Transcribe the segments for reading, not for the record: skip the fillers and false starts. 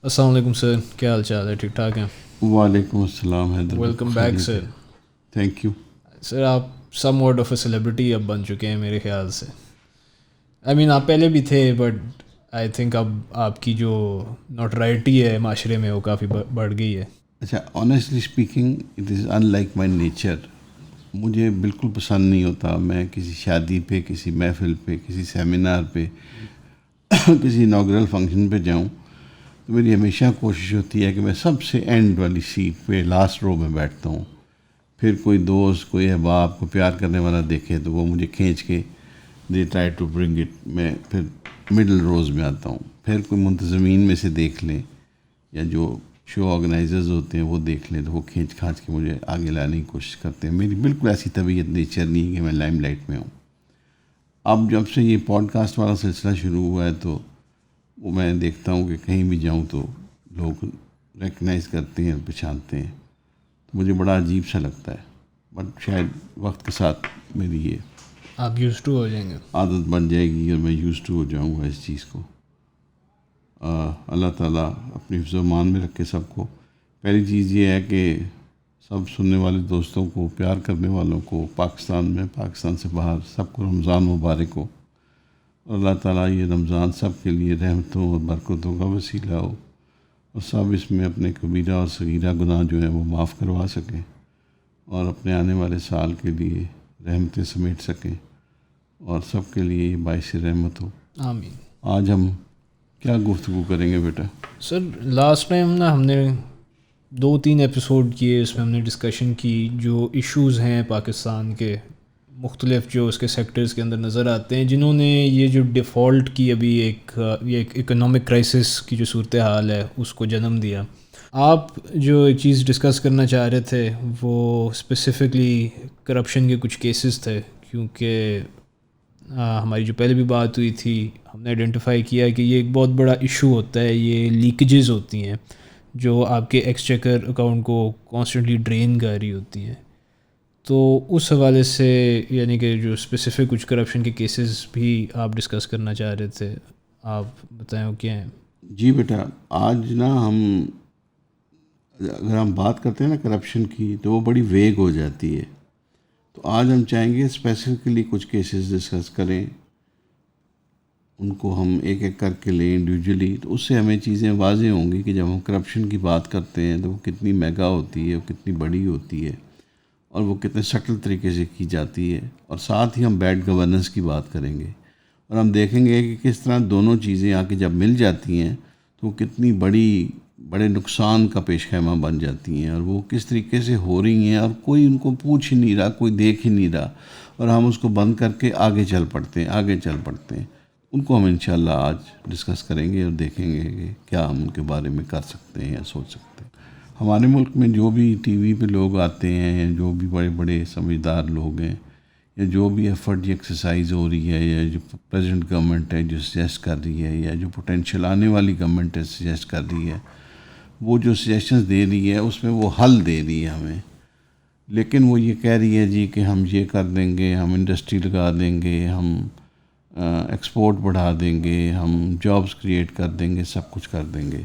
السلام علیکم سر، کیا حال چال ہے؟ ٹھیک ٹھاک ہیں؟ وعلیکم السلام Haider, welcome back sir. Thank you. Sir آپ somewhat of a celebrity اب بن چکے ہیں میرے خیال سے۔ آپ پہلے بھی تھے، بٹ آئی تھنک اب آپ کی جو نوٹرائٹی ہے معاشرے میں وہ کافی بڑھ گئی ہے۔ اچھا، honestly speaking it is in like my nature. مجھے بالکل پسند نہیں ہوتا میں کسی شادی پہ، کسی محفل پہ، کسی سیمینار پہ، کسی انوگرل فنکشن پہ جاؤں تو میری ہمیشہ کوشش ہوتی ہے کہ میں سب سے اینڈ والی سیٹ پہ لاسٹ رو میں بیٹھتا ہوں۔ پھر کوئی دوست، کوئی احباب کو پیار کرنے والا دیکھے تو وہ مجھے کھینچ کے دے ٹرائی ٹو برنگ اٹ، میں پھر مڈل روز میں آتا ہوں۔ پھر کوئی منتظمین میں سے دیکھ لیں یا جو شو آرگنائزرز ہوتے ہیں وہ دیکھ لیں تو وہ کھینچ کھانچ کے مجھے آگے لانے کی کوشش کرتے ہیں۔ میری بالکل ایسی طبیعت نیچر نہیں ہے کہ میں لائم لائٹ میں ہوں۔ اب جب سے یہ پوڈ کاسٹ والا سلسلہ شروع ہوا ہے تو وہ میں دیکھتا ہوں کہ کہیں بھی جاؤں تو لوگ ریکگنائز کرتے ہیں، پہچانتے ہیں، تو مجھے بڑا عجیب سا لگتا ہے۔ بٹ شاید وقت کے ساتھ میری یہ آپ یوز ٹو ہو جائیں گے۔ عادت بن جائے گی اور میں یوز ٹو ہو جاؤں گا اس چیز کو۔ اللہ تعالیٰ اپنی حفظ و امان میں رکھے سب کو۔ پہلی چیز یہ ہے کہ سب سننے والے دوستوں کو، پیار کرنے والوں کو، پاکستان میں، پاکستان سے باہر، سب کو رمضان مبارک ہو، اور اللہ تعالیٰ یہ رمضان سب کے لیے رحمتوں اور برکتوں کا وسیلہ ہو، اور سب اس میں اپنے کبیرہ اور صغیرہ گناہ جو ہیں وہ معاف کروا سکیں اور اپنے آنے والے سال کے لیے رحمتیں سمیٹ سکیں، اور سب کے لیے یہ باعث رحمت ہو۔ آمین۔ آج ہم کیا گفتگو کریں گے بیٹا؟ سر لاسٹ ٹائم ہم نے 2-3 ایپیسوڈ کیے، اس میں ہم نے ڈسکشن کی جو ایشوز ہیں پاکستان کے مختلف جو اس کے سیکٹرز کے اندر نظر آتے ہیں، جنہوں نے یہ جو ڈیفالٹ کی ابھی ایک اکنامک کرائسس کی جو صورتحال ہے اس کو جنم دیا۔ آپ جو ایک چیز ڈسکس کرنا چاہ رہے تھے وہ اسپیسیفکلی کرپشن کے کچھ کیسز تھے، کیونکہ ہماری جو پہلے بھی بات ہوئی تھی ہم نے آئیڈینٹیفائی کیا کہ یہ ایک بہت بڑا ایشو ہوتا ہے، یہ لیکیجز ہوتی ہیں جو آپ کے ایکسچیکر اکاؤنٹ کو کانسٹنٹلی ڈرین کر رہی ہوتی ہیں۔ تو اس حوالے سے یعنی کہ جو اسپیسیفک کچھ کرپشن کے کیسز بھی آپ ڈسکس کرنا چاہ رہے تھے، آپ بتائیں وہ کیا ہیں؟ جی بیٹا، آج اگر ہم بات کرتے ہیں نا کرپشن کی تو وہ بڑی ویگ ہو جاتی ہے، تو آج ہم چاہیں گے اسپیسیفکلی کچھ کیسز ڈسکس کریں، ان کو ہم ایک ایک کر کے لیں انڈیویجولی، تو اس سے ہمیں چیزیں واضح ہوں گی کہ جب ہم کرپشن کی بات کرتے ہیں تو وہ کتنی میگا ہوتی ہے، وہ کتنی بڑی ہوتی ہے، اور وہ کتنے سٹل طریقے سے کی جاتی ہے۔ اور ساتھ ہی ہم بیڈ گورننس کی بات کریں گے، اور ہم دیکھیں گے کہ کس طرح دونوں چیزیں آ کے جب مل جاتی ہیں تو وہ کتنی بڑے نقصان کا پیش خیمہ بن جاتی ہیں، اور وہ کس طریقے سے ہو رہی ہیں اور کوئی ان کو پوچھ ہی نہیں رہا، کوئی دیکھ ہی نہیں رہا، اور ہم اس کو بند کر کے آگے چل پڑتے ہیں۔ ان کو ہم انشاءاللہ آج ڈسکس کریں گے اور دیکھیں گے کہ کیا ہم ان کے بارے میں کر سکتے ہیں یا سوچ سکتے ہیں۔ ہمارے ملک میں جو بھی ٹی وی پہ لوگ آتے ہیں، یا جو بھی بڑے بڑے سمجھدار لوگ ہیں، یا جو بھی ایفرٹ ایکسرسائز ہو رہی ہے، یا جو پریزنٹ گورنمنٹ ہے جو سجیسٹ کر رہی ہے، یا جو پوٹینشیل آنے والی گورنمنٹ ہے سجیسٹ کر رہی ہے، وہ جو سجیشنز دے رہی ہے اس میں وہ حل دے رہی ہے ہمیں، لیکن وہ یہ کہہ رہی ہے جی کہ ہم یہ کر دیں گے، ہم انڈسٹری لگا دیں گے، ہم ایکسپورٹ بڑھا دیں گے، ہم جابز کریٹ کر دیں گے، سب کچھ کر دیں گے۔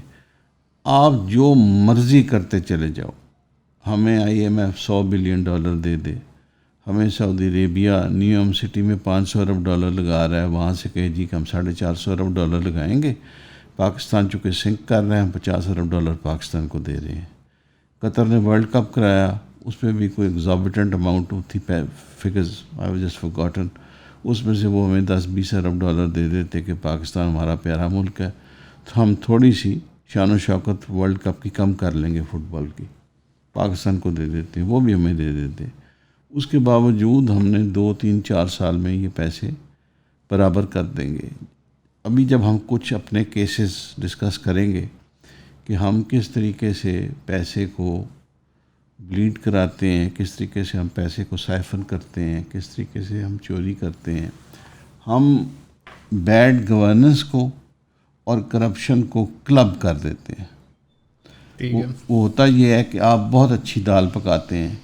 آپ جو مرضی کرتے چلے جاؤ، ہمیں IMF $100 بلین دے دے، ہمیں سعودی عربیہ نیوم سٹی میں $500 ارب لگا رہا ہے، وہاں سے کہے جی کہ ہم $450 ارب لگائیں گے، پاکستان چونکہ سنک کر رہے ہیں، ہم $50 ارب پاکستان کو دے رہے ہیں۔ قطر نے ورلڈ کپ کرایا، اس میں بھی کوئی ایگزابیٹنٹ اماؤنٹ تھی، figures I was just forgotten, اس میں سے وہ ہمیں $10-20 ارب دے دیتے کہ پاکستان ہمارا پیارا ملک ہے، تو ہم تھوڑی سی شان و شوکت ورلڈ کپ کی کم کر لیں گے، فٹ بال کی پاکستان کو دے دیتے ہیں، وہ بھی ہمیں دے دیتے۔ اس کے باوجود ہم نے 2-3-4 سال میں یہ پیسے برابر کر دیں گے۔ ابھی جب ہم کچھ اپنے کیسز ڈسکس کریں گے کہ ہم کس طریقے سے پیسے کو بلیڈ کراتے ہیں، کس طریقے سے ہم پیسے کو سائفن کرتے ہیں، کس طریقے سے ہم چوری کرتے ہیں، ہم بیڈ گورننس کو اور کرپشن کو کلب کر دیتے ہیں۔ ٹھیک ہے۔ وہ ہوتا یہ ہے کہ آپ بہت اچھی دال پکاتے ہیں،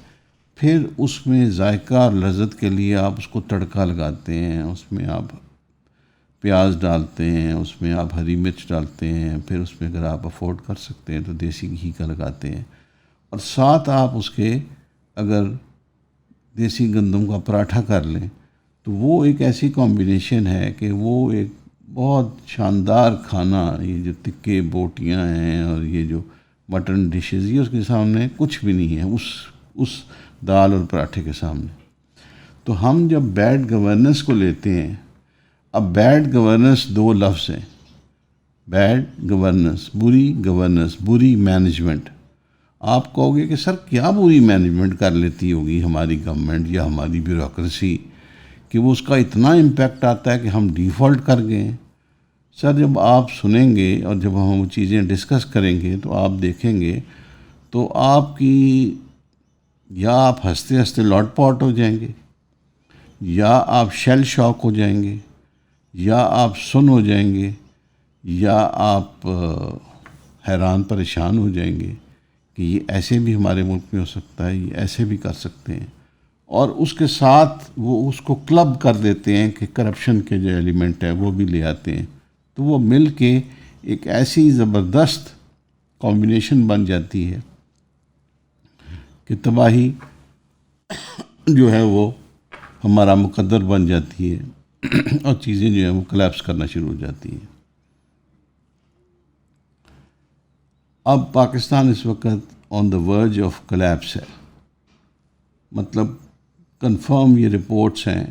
پھر اس میں ذائقہ اور لذت کے لیے آپ اس کو تڑکا لگاتے ہیں، اس میں آپ پیاز ڈالتے ہیں، اس میں آپ ہری مرچ ڈالتے ہیں، پھر اس میں اگر آپ افورڈ کر سکتے ہیں تو دیسی گھی کا لگاتے ہیں، اور ساتھ آپ اس کے اگر دیسی گندم کا پراٹھا کر لیں تو وہ ایک ایسی کمبینیشن ہے کہ وہ ایک بہت شاندار کھانا، یہ جو تکے بوٹیاں ہیں اور یہ جو مٹن ڈشز، یہ اس کے سامنے کچھ بھی نہیں ہے اس دال اور پراٹھے کے سامنے۔ تو ہم جب بیڈ گورننس کو لیتے ہیں، اب بیڈ گورننس دو لفظ ہیں، بیڈ گورننس، بری گورننس، بری مینجمنٹ۔ آپ کہو گے کہ سر کیا بری مینجمنٹ کر لیتی ہوگی ہماری گورنمنٹ یا ہماری بیوروکریسی کہ وہ اس کا اتنا امپیکٹ آتا ہے کہ ہم ڈیفالٹ کر گئے ہیں؟ سر جب آپ سنیں گے اور جب ہم وہ چیزیں ڈسکس کریں گے تو آپ دیکھیں گے تو آپ کی یا آپ ہنستے ہنستے لاٹ پاٹ ہو جائیں گے، یا آپ شیل شاک ہو جائیں گے، یا آپ سن ہو جائیں گے، یا آپ حیران پریشان ہو جائیں گے کہ یہ ایسے بھی ہمارے ملک میں ہو سکتا ہے، یہ ایسے بھی کر سکتے ہیں۔ اور اس کے ساتھ وہ اس کو کلب کر دیتے ہیں کہ کرپشن کے جو ایلیمنٹ ہے وہ بھی لے آتے ہیں، تو وہ مل کے ایک ایسی زبردست کمبینیشن بن جاتی ہے کہ تباہی جو ہے وہ ہمارا مقدر بن جاتی ہے اور چیزیں جو ہیں وہ کلیپس کرنا شروع ہو جاتی ہیں۔ اب پاکستان اس وقت آن دا ورج آف کلیپس ہے، مطلب کنفرم یہ رپورٹس ہیں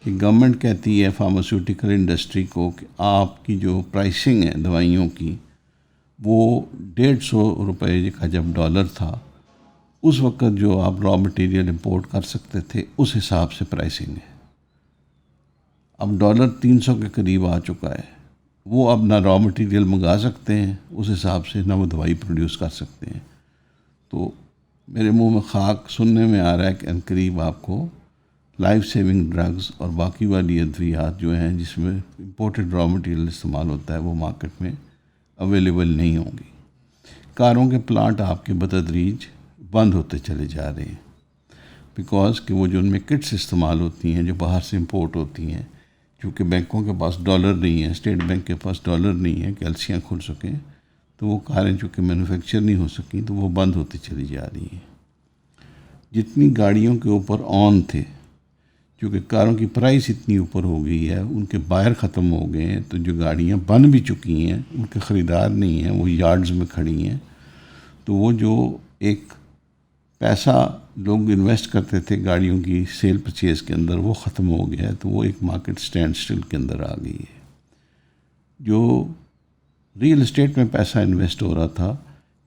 کہ گورنمنٹ کہتی ہے فارماسیوٹیکل انڈسٹری کو کہ آپ کی جو پرائسنگ ہے دوائیوں کی وہ 150 روپے کا جب ڈالر تھا، اس وقت جو آپ را مٹیریل امپورٹ کر سکتے تھے اس حساب سے پرائسنگ ہے۔ اب ڈالر 300 کے قریب آ چکا ہے، وہ اب نہ را مٹیریل منگا سکتے ہیں اس حساب سے، نہ وہ دوائی پروڈیوس کر سکتے ہیں۔ تو میرے منہ میں خاک سننے میں آ رہا ہے کہ عنقریب آپ کو لائف سیونگ ڈرگز اور باقی والی ادویات جو ہیں جس میں امپورٹڈ را مٹیریل استعمال ہوتا ہے وہ مارکیٹ میں اویلیبل نہیں ہوں گی۔ کاروں کے پلانٹ آپ کے بتدریج بند ہوتے چلے جا رہے ہیں، بیکاز کہ وہ جو ان میں کٹس استعمال ہوتی ہیں جو باہر سے امپورٹ ہوتی ہیں، کیونکہ بینکوں کے پاس ڈالر نہیں ہے، اسٹیٹ بینک کے پاس ڈالر نہیں ہے کہ ایلسیاں کھل سکیں، تو وہ کاریں چونکہ مینوفیکچر نہیں ہو سکیں تو وہ بند ہوتی چلی جا رہی ہیں۔ جتنی گاڑیوں کے اوپر آن تھے، کیونکہ کاروں کی پرائس اتنی اوپر ہو گئی ہے، ان کے بائر ختم ہو گئے ہیں، تو جو گاڑیاں بن بھی چکی ہیں ان کے خریدار نہیں ہیں، وہ یارڈز میں کھڑی ہیں، تو وہ جو ایک پیسہ لوگ انویسٹ کرتے تھے گاڑیوں کی سیل پرچیز کے اندر وہ ختم ہو گیا ہے، تو وہ ایک مارکیٹ سٹینڈ سٹل کے اندر آ گئی ہے۔ جو ریئل اسٹیٹ میں پیسہ انویسٹ ہو رہا تھا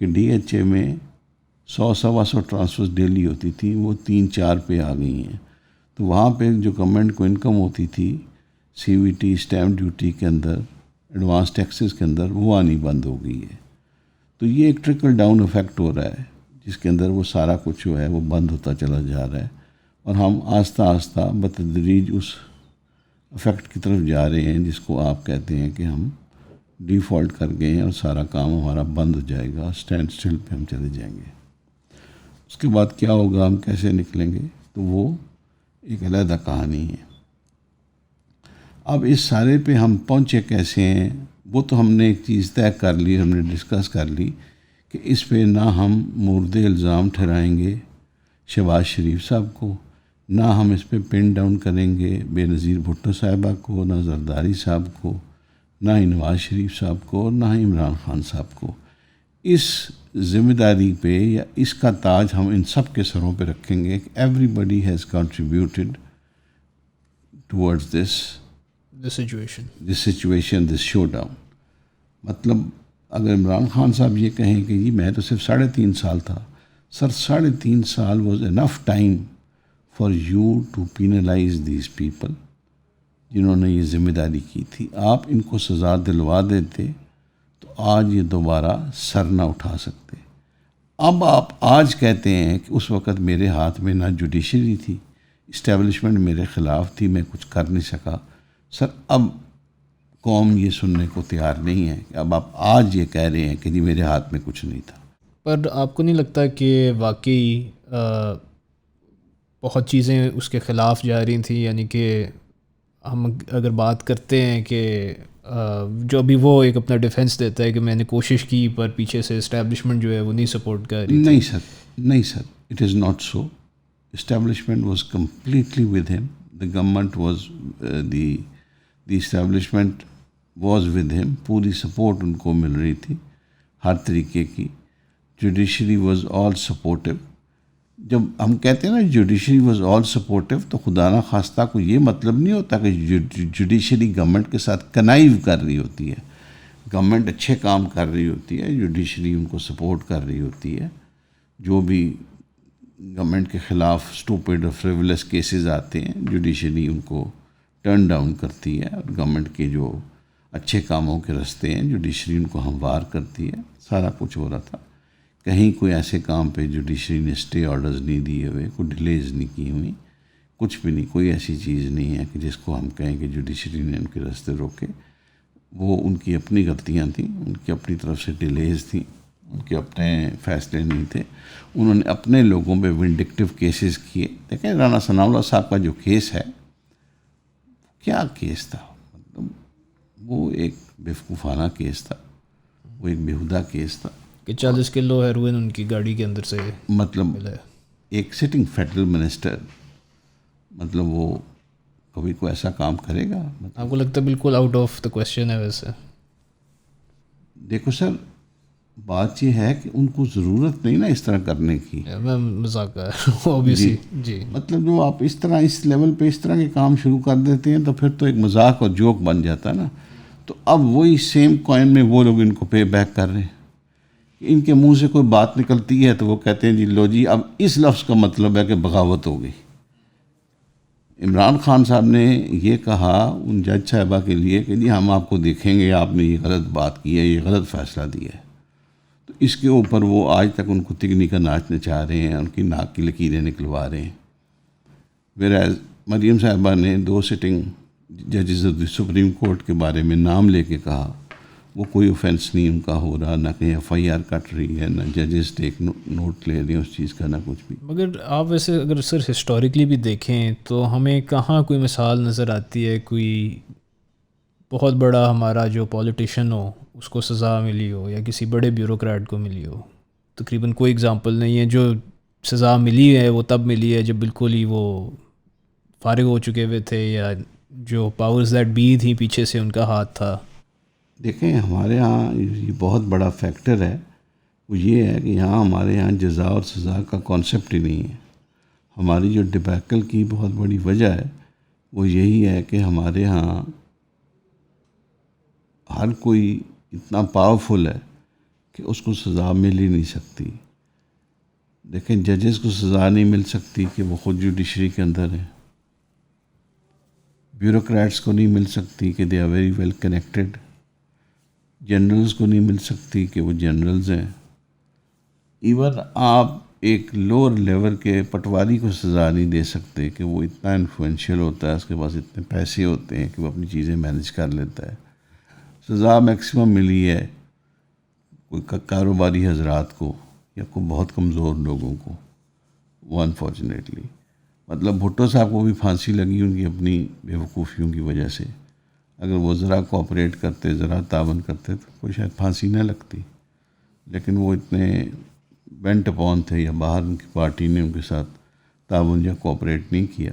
کہ ڈی ایچ اے میں 100-125 ٹرانسفرز ڈیلی ہوتی تھی، وہ 3-4 پہ آ گئی ہیں، تو وہاں پہ جو گورنمنٹ کو انکم ہوتی تھی سی وی ٹی اسٹیمپ ڈیوٹی کے اندر، ایڈوانس ٹیکسز کے اندر، وہ آنی بند ہو گئی ہے۔ تو یہ ایک ٹرکل ڈاؤن افیکٹ ہو رہا ہے جس کے اندر وہ سارا کچھ جو ہے وہ بند ہوتا چلا جا رہا ہے، اور ہم آہستہ آہستہ بتدریج اس افیکٹ کی طرف جا رہے ہیں جس کو آپ کہتے ہیں کہ ہم ڈیفالٹ کر گئے ہیں اور سارا کام ہمارا بند ہو جائے گا، اسٹینڈ سٹل پہ ہم چلے جائیں گے۔ اس کے بعد کیا ہوگا، ہم کیسے نکلیں گے، تو وہ ایک علیحدہ کہانی ہے۔ اب اس سارے پہ ہم پہنچے کیسے ہیں، وہ تو ہم نے ایک چیز طے کر لی، ہم نے ڈسکس کر لی کہ اس پہ نہ ہم مورد الزام ٹھہرائیں گے شہباز شریف صاحب کو، نہ ہم اس پہ پن ڈاؤن کریں گے بے نظیر بھٹو صاحبہ کو، نہ زرداری صاحب کو، نہ ہی نواز شریف صاحب کو، نہ ہی عمران خان صاحب کو۔ اس ذمہ داری پہ یا اس کا تاج ہم ان سب کے سروں پہ رکھیں گے کہ everybody has contributed towards this situation, this showdown. مطلب اگر عمران خان صاحب یہ کہیں کہ جی میں تو صرف 3.5 سال تھا، سر 3.5 سال was enough time for you to penalize these people جنہوں نے یہ ذمہ داری کی تھی۔ آپ ان کو سزا دلوا دیتے تو آج یہ دوبارہ سر نہ اٹھا سکتے۔ اب آپ آج کہتے ہیں کہ اس وقت میرے ہاتھ میں نہ جوڈیشری تھی، اسٹیبلشمنٹ میرے خلاف تھی، میں کچھ کر نہیں سکا۔ سر اب قوم یہ سننے کو تیار نہیں ہے کہ اب آپ آج یہ کہہ رہے ہیں کہ جی میرے ہاتھ میں کچھ نہیں تھا۔ پر آپ کو نہیں لگتا کہ واقعی بہت چیزیں اس کے خلاف جا رہی تھیں، یعنی کہ ہم اگر بات کرتے ہیں کہ جو ابھی وہ ایک اپنا ڈیفینس دیتا ہے کہ میں نے کوشش کی پر پیچھے سے اسٹیبلشمنٹ جو ہے وہ نہیں سپورٹ کر رہی تھی. نہیں sir, it is not so. Establishment was completely with him. The government was the establishment was with him. پوری سپورٹ ان کو مل رہی تھی ہر طریقے کی. Judiciary was all supportive. جب ہم کہتے ہیں نا جوڈیشری واز آل سپورٹو, تو خدا نہ خواستہ کو یہ مطلب نہیں ہوتا کہ جوڈیشری گورنمنٹ کے ساتھ کنائیو کر رہی ہوتی ہے. گورنمنٹ اچھے کام کر رہی ہوتی ہے, جوڈیشری ان کو سپورٹ کر رہی ہوتی ہے. جو بھی گورنمنٹ کے خلاف اسٹوپڈ اور فریولس کیسز آتے ہیں, جوڈیشری ان کو ٹرن ڈاؤن کرتی ہے, اور گورنمنٹ کے جو اچھے کاموں کے رستے ہیں جوڈیشری ان کو ہموار کرتی ہے. سارا کچھ ہو رہا تھا. کہیں کوئی ایسے کام پہ جوڈیشری نے اسٹے آرڈرز نہیں دیے ہوئے, کوئی ڈیلیز نہیں کی ہوئی, کچھ بھی نہیں. کوئی ایسی چیز نہیں ہے کہ جس کو ہم کہیں کہ جوڈیشری نے ان کے راستے روکے. وہ ان کی اپنی غلطیاں تھیں, ان کی اپنی طرف سے ڈیلیز تھیں, ان کے اپنے فیصلے نہیں تھے. انہوں نے اپنے لوگوں پہ ونڈکٹیو کیسز کیے. دیکھیں رانا ثناء اللہ صاحب کا جو کیس ہے, کیا کیس تھا, مطلب وہ ایک بیوقوفانہ کیس تھا, وہ ایک بیہودہ کیس تھا کہ 40 کلو ہیروئن ان کی گاڑی کے اندر سے مطلب ملا ہے. ایک سٹنگ فیڈرل منسٹر, مطلب وہ کبھی کوئی ایسا کام کرے گا؟ آپ کو لگتا ہے بالکل آؤٹ آف دا کویسچن ہے ویسے؟ دیکھو سر, بات یہ ہے کہ ان کو ضرورت نہیں نا اس طرح کرنے کی. میں مذاق کر رہا ہوں اوبیسلی. جی مطلب جو آپ اس طرح اس لیول پہ اس طرح کے کام شروع کر دیتے ہیں تو پھر تو ایک مذاق اور جوک بن جاتا ہے نا. تو اب وہی سیم کوائن میں وہ لوگ ان کو پے بیک کر رہے ہیں. ان کے منہ سے کوئی بات نکلتی ہے تو وہ کہتے ہیں جی لو جی اب اس لفظ کا مطلب ہے کہ بغاوت ہو گئی. عمران خان صاحب نے یہ کہا ان جج صاحبہ کے لیے کہ جی ہم آپ کو دیکھیں گے, آپ نے یہ غلط بات کی ہے, یہ غلط فیصلہ دیا ہے. تو اس کے اوپر وہ آج تک ان کو تگنی کا ناچ نچا رہے ہیں, ان کی ناک کی لکیریں نکلوا رہے ہیں. ویراز مریم صاحبہ نے 2 سٹنگ ججز آف دی سپریم کورٹ کے بارے میں نام لے کے کہا وہ کوئی اوفینس نہیں ان کا ہو رہا, نہ کہیں ایف آئی آر کٹ رہی ہے, نہ ججز ٹیک نوٹ لے رہے ہیں اس چیز کا, نہ کچھ بھی. مگر آپ ویسے اگر سر ہسٹوریکلی بھی دیکھیں تو ہمیں کہاں کوئی مثال نظر آتی ہے کوئی بہت بڑا ہمارا جو پولیٹیشین ہو اس کو سزا ملی ہو یا کسی بڑے بیوروکریٹ کو ملی ہو؟ تقریباً کوئی اگزامپل نہیں ہے. جو سزا ملی ہے وہ تب ملی ہے جب بالکل ہی وہ فارغ ہو چکے ہوئے تھے, یا جو پاورز دیٹ بی تھیں پیچھے سے ان کا ہاتھ تھا. دیکھیں ہمارے ہاں یہ بہت بڑا فیکٹر ہے, وہ یہ ہے کہ یہاں ہمارے ہاں جزا اور سزا کا کانسیپٹ ہی نہیں ہے. ہماری جو ڈبیکل کی بہت بڑی وجہ ہے وہ یہی ہے کہ ہمارے ہاں ہر کوئی اتنا پاورفل ہے کہ اس کو سزا مل ہی نہیں سکتی. دیکھیں ججز کو سزا نہیں مل سکتی کہ وہ خود جوڈیشری کے اندر ہیں. بیوروکریٹس کو نہیں مل سکتی کہ they are very well connected. Generals کو نہیں مل سکتی کہ وہ جنرلز ہیں. ایون آپ ایک لوور لیول کے پٹواری کو سزا نہیں دے سکتے کہ وہ اتنا انفلوئنشیل ہوتا ہے, اس کے پاس اتنے پیسے ہوتے ہیں کہ وہ اپنی چیزیں مینیج کر لیتا ہے. سزا میکسیمم ملی ہے کوئی کاروباری حضرات کو یا کوئی بہت کمزور لوگوں کو, وہ انفارچونیٹلی. مطلب بھٹو صاحب کو بھی پھانسی لگی ان کی اپنی بیوقوفیوں کی وجہ سے. اگر وہ ذرا کوآپریٹ کرتے, ذرا تعاون کرتے تو کوئی شاید پھانسی نہ لگتی. لیکن وہ اتنے بینٹ اپون تھے, یا باہر ان کی پارٹی نے ان کے ساتھ تعاون یا کوآپریٹ نہیں کیا.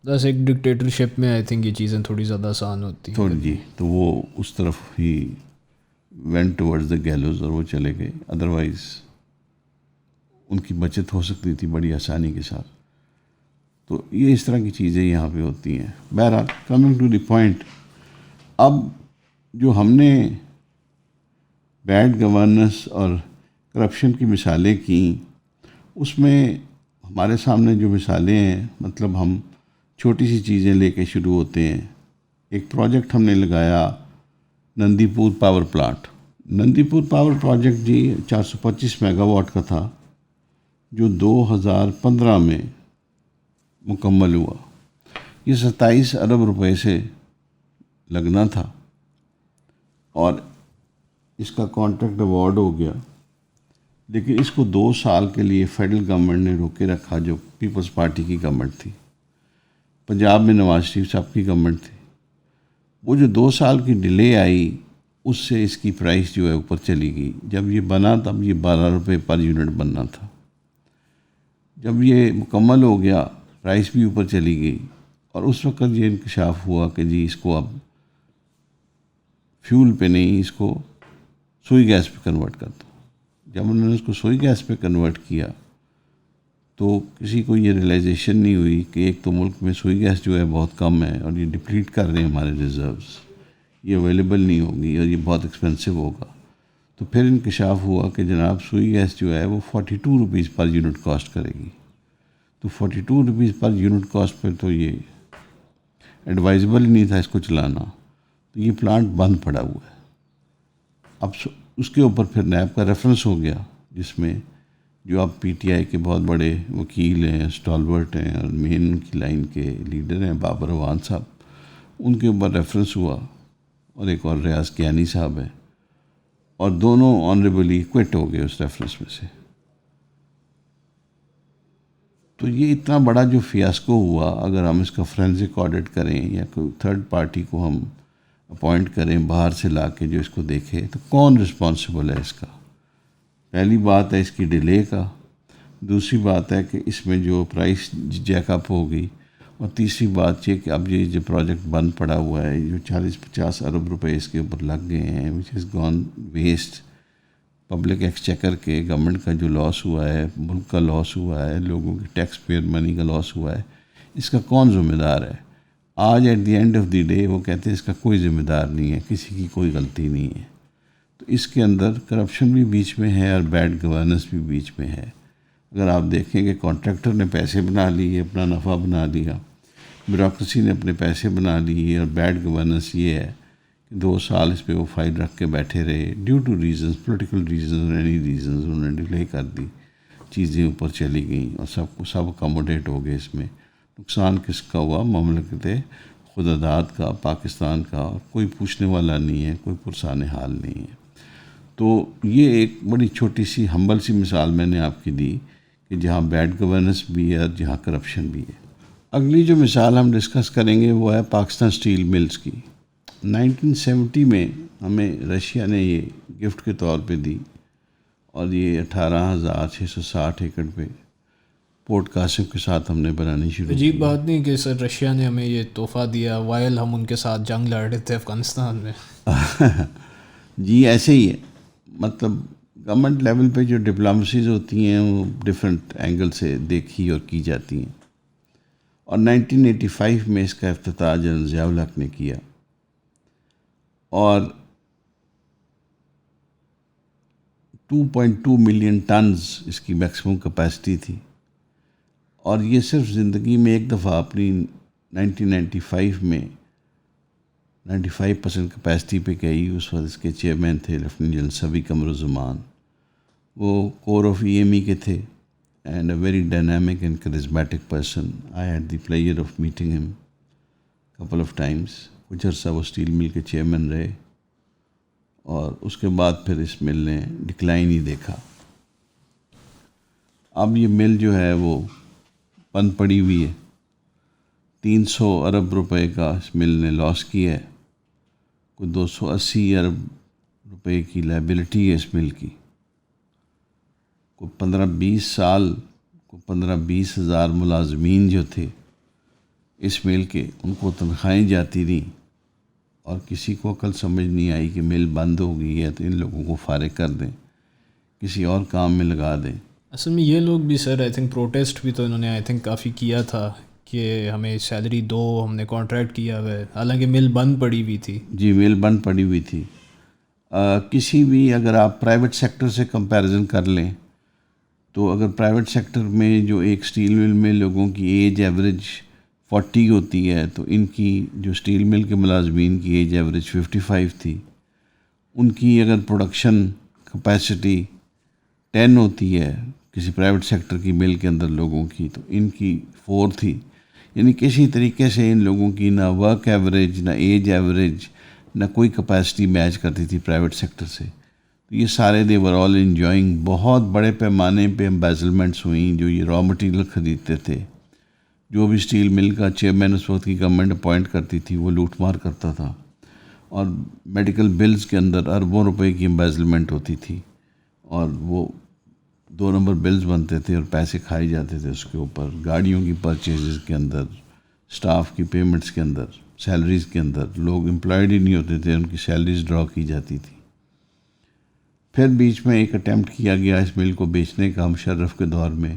بس ایک ڈکٹیٹرشپ میں آئی تھنک یہ چیزیں تھوڑی زیادہ آسان ہوتی ہیں. تھوڑی جی, تو وہ اس طرف ہی وینٹ ٹورڈز دا گیلوز اور وہ چلے گئے. ادروائز ان کی بچت ہو سکتی تھی بڑی آسانی کے ساتھ. تو یہ اس طرح کی چیزیں یہاں پہ ہوتی ہیں. بہرحال کمنگ ٹو دی پوائنٹ, اب جو ہم نے بیڈ گورننس اور کرپشن کی مثالیں کیں, اس میں ہمارے سامنے جو مثالیں ہیں, مطلب ہم چھوٹی سی چیزیں لے کے شروع ہوتے ہیں. ایک پروجیکٹ ہم نے لگایا نندی پور power plant. Nandipur power project جی 425 میگا واٹ کا تھا, جو 2015 میں مکمل ہوا. یہ 27 ارب روپے سے لگنا تھا اور اس کا کانٹریکٹ ایوارڈ ہو گیا. لیکن اس کو 2 سال کے لیے فیڈرل گورنمنٹ نے روکے رکھا, جو پیپلز پارٹی کی گورنمنٹ تھی. پنجاب میں نواز شریف صاحب کی گورنمنٹ تھی. وہ جو 2 سال کی ڈیلے آئی اس سے اس کی پرائس جو ہے اوپر چلی گئی. جب یہ بنا تب یہ 12 روپے پر یونٹ بننا تھا. جب یہ مکمل ہو گیا پرائس بھی اوپر چلی گئی اور اس وقت یہ انکشاف ہوا کہ جی اس کو اب فیول پہ نہیں، اس کو سوئی گیس پہ کنورٹ کر دو. جب انہوں نے اس کو سوئی گیس پہ کنورٹ کیا تو کسی کو یہ ریئلائزیشن نہیں ہوئی کہ ایک تو ملک میں سوئی گیس جو ہے بہت کم ہے اور یہ ڈپلیٹ کر رہے ہیں ہمارے ریزروز، یہ اویلیبل نہیں ہوگی اور یہ بہت ایکسپینسو ہوگا. تو پھر انکشاف ہوا کہ جناب سوئی گیس جو ہے وہ 42 روپیز پر یونٹ کاسٹ کرے گی. تو 42 روپیز پر یونٹ کاسٹ پہ تو یہ ایڈوائزبل ہی نہیں تھا اس کو چلانا. تو یہ پلانٹ بند پڑا ہوا ہے. اب اس کے اوپر پھر نیب کا ریفرنس ہو گیا جس میں جو اب پی ٹی آئی کے بہت بڑے وکیل ہیں، اسٹالورٹ ہیں اور مین ان کی لائن کے لیڈر ہیں بابر اعوان صاحب، ان کے اوپر ریفرنس ہوا اور ایک اور ریاض کیانی صاحب ہیں اور دونوں آنریبلی کوئٹ ہو گئے اس ریفرنس میں سے. تو یہ اتنا بڑا جو فیاسکو ہوا، اگر ہم اس کا فرینزک آڈٹ کریں یا کوئی تھرڈ پارٹی کو ہم اپوائنٹ کریں باہر سے لا کے جو اس کو دیکھے تو کون رسپانسبل ہے اس کا؟ پہلی بات ہے اس کی ڈیلے کا، دوسری بات ہے کہ اس میں جو پرائس جیک اپ ہو گئی، اور تیسری بات یہ کہ اب یہ جو پروجیکٹ بند پڑا ہوا ہے، جو 40-50 ارب روپے اس کے اوپر لگ گئے ہیں وچ از گون ویسٹ. پبلک ایکسچیکر کے گورنمنٹ کا جو لاس ہوا ہے، ملک کا لاس ہوا ہے، لوگوں کی ٹیکس پیئر منی کا لاس ہوا ہے، اس کا کون ذمہ دار ہے؟ آج at the end of the day وہ کہتے ہیں اس کا کوئی ذمہ دار نہیں ہے، کسی کی کوئی غلطی نہیں ہے. تو اس کے اندر کرپشن بھی بیچ میں ہے اور بیڈ گورننس بھی بیچ میں ہے. اگر آپ دیکھیں کہ کانٹریکٹر نے پیسے بنا لیے، اپنا نفع بنا لیا، بیوروکریسی نے اپنے پیسے بنا لیے، اور بیڈ گورننس یہ ہے کہ 2 سال اس پہ وہ فائل رکھ کے بیٹھے رہے due two reasons, political reasons, any reasons, انہوں نے ڈیلے کر دی، چیزیں اوپر چلی گئیں اور سب اکاموڈیٹ ہو گئے. اس میں نقصان کس کا ہوا؟ مملکت خداداد کا، پاکستان کا. کوئی پوچھنے والا نہیں ہے، کوئی پرسان حال نہیں ہے. تو یہ ایک بڑی چھوٹی سی ہمبل سی مثال میں نے آپ کی دی کہ جہاں بیڈ گورننس بھی ہے اور جہاں کرپشن بھی ہے. اگلی جو مثال ہم ڈسکس کریں گے وہ ہے پاکستان اسٹیل ملز کی. 1970 میں ہمیں رشیا نے یہ گفٹ کے طور پہ دی اور یہ 18,660 ایکڑ پہ پورٹ قاسم کے ساتھ ہم نے بنانی شروع کی. عجیب بات نہیں کہ سر رشیا نے ہمیں یہ تحفہ دیا وائل ہم ان کے ساتھ جنگ لڑ رہے تھے افغانستان میں. جی ایسے ہی ہے. مطلب گورنمنٹ لیول پہ جو ڈپلومسیز ہوتی ہیں وہ ڈیفرنٹ اینگل سے دیکھی اور کی جاتی ہیں. اور 1985 میں اس کا افتتاح جنرل ضیاء الحق نے کیا اور 2.2 ملین ٹنز اس کی میکسیمم کیپیسٹی تھی. اور یہ صرف زندگی میں ایک دفعہ اپنی 1995 میں 95% کیپیسٹی پہ گئی. اس وقت اس کے چیئرمین تھے لیفٹیننٹ جنرل سبی قمرالزمان. وہ کور آف ای ایم ای کے تھے and a very dynamic and charismatic person. I had the player of meeting ہم کپل آف ٹائمس. کچھ عرصہ وہ اسٹیل مل کے چیئرمین رہے اور اس کے بعد پھر اس مل نے ڈکلائن ہی دیکھا. اب یہ مل جو ہے وہ بند پڑی ہوئی ہے. 300 ارب روپے کا اس مل نے لاس کیا ہے. کوئی 280 ارب روپے کی لائبلٹی ہے اس مل کی. کوئی 15-20 سال کو 15-20 ہزار ملازمین جو تھے اس مل کے ان کو تنخواہیں جاتی رہیں اور کسی کو عقل سمجھ نہیں آئی کہ مل بند ہو گئی ہے تو ان لوگوں کو فارغ کر دیں، کسی اور کام میں لگا دیں. اصل میں یہ لوگ بھی سر آئی تھنک پروٹیسٹ بھی تو انہوں نے آئی تھنک کافی کیا تھا کہ ہمیں سیلری دو، ہم نے کانٹریکٹ کیا ہوا ہے، حالانکہ مل بند پڑی ہوئی تھی. جی مل بند پڑی ہوئی تھی. کسی بھی اگر آپ پرائیویٹ سیکٹر سے کمپیریزن کر لیں تو اگر پرائیویٹ سیکٹر میں جو ایک اسٹیل مل میں لوگوں کی ایج ایوریج 40 ہوتی ہے تو ان کی جو اسٹیل مل کے ملازمین کی ایج ایوریج 55 تھی. ان کی اگر پروڈکشن کیپیسٹی 10 ہوتی ہے کسی پرائیویٹ سیکٹر کی مل کے اندر لوگوں کی تو ان کی 4 تھی. یعنی کسی طریقے سے ان لوگوں کی نہ ورک ایوریج نہ ایج ایوریج نہ کوئی کیپیسٹی میچ کرتی تھی پرائیویٹ سیکٹر سے. تو یہ سارے دے ور آل انجوائنگ. بہت بڑے پیمانے پہ امبیزلمنٹس ہوئیں. جو یہ را مٹیریل خریدتے تھے، جو بھی اسٹیل مل کا چیئرمین اس وقت کی گورنمنٹ اپوائنٹ کرتی تھی وہ لوٹ مار کرتا تھا، اور میڈیکل بلز کے اندر اربوں روپے کی امبیزلمنٹ ہوتی تھی، اور وہ 2 نمبر بلز بنتے تھے اور پیسے کھائے جاتے تھے اس کے اوپر، گاڑیوں کی پرچیزز کے اندر، سٹاف کی پیمنٹس کے اندر، سیلریز کے اندر، لوگ امپلائڈ ہی نہیں ہوتے تھے، ان کی سیلریز ڈرا کی جاتی تھی۔ پھر بیچ میں ایک اٹیمپٹ کیا گیا اس مل کو بیچنے کا، مشرف کے دور میں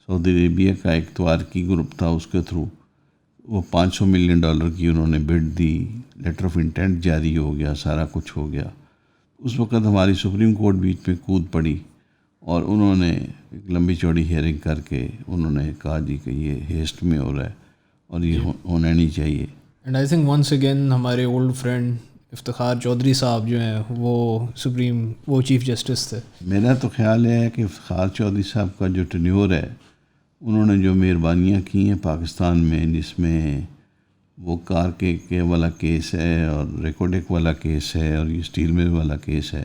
سعودی عربیہ کا ایک توارکی گروپ تھا، اس کے تھرو وہ $500 ملین کی انہوں نے بڈ دی، لیٹر آف انٹینٹ جاری ہو گیا، سارا کچھ ہو گیا۔ اس وقت ہماری سپریم کورٹ بیچ میں کود پڑی اور انہوں نے ایک لمبی چوڑی ہیئرنگ کر کے انہوں نے کہا جی کہ یہ ہیسٹ میں ہو رہا ہے اور یہ ہونا نہیں چاہیے۔ And I think once again ہمارے اولڈ فرینڈ افتخار چودھری صاحب جو ہیں وہ چیف جسٹس تھے۔ میرا تو خیال ہے کہ افتخار چودھری صاحب کا جو ٹینیور ہے، انہوں نے جو مہربانیاں کی ہیں پاکستان میں، جس میں وہ کار کے والا کیس ہے اور ریکوڈک والا کیس ہے اور یہ اسٹیل مل والا کیس ہے،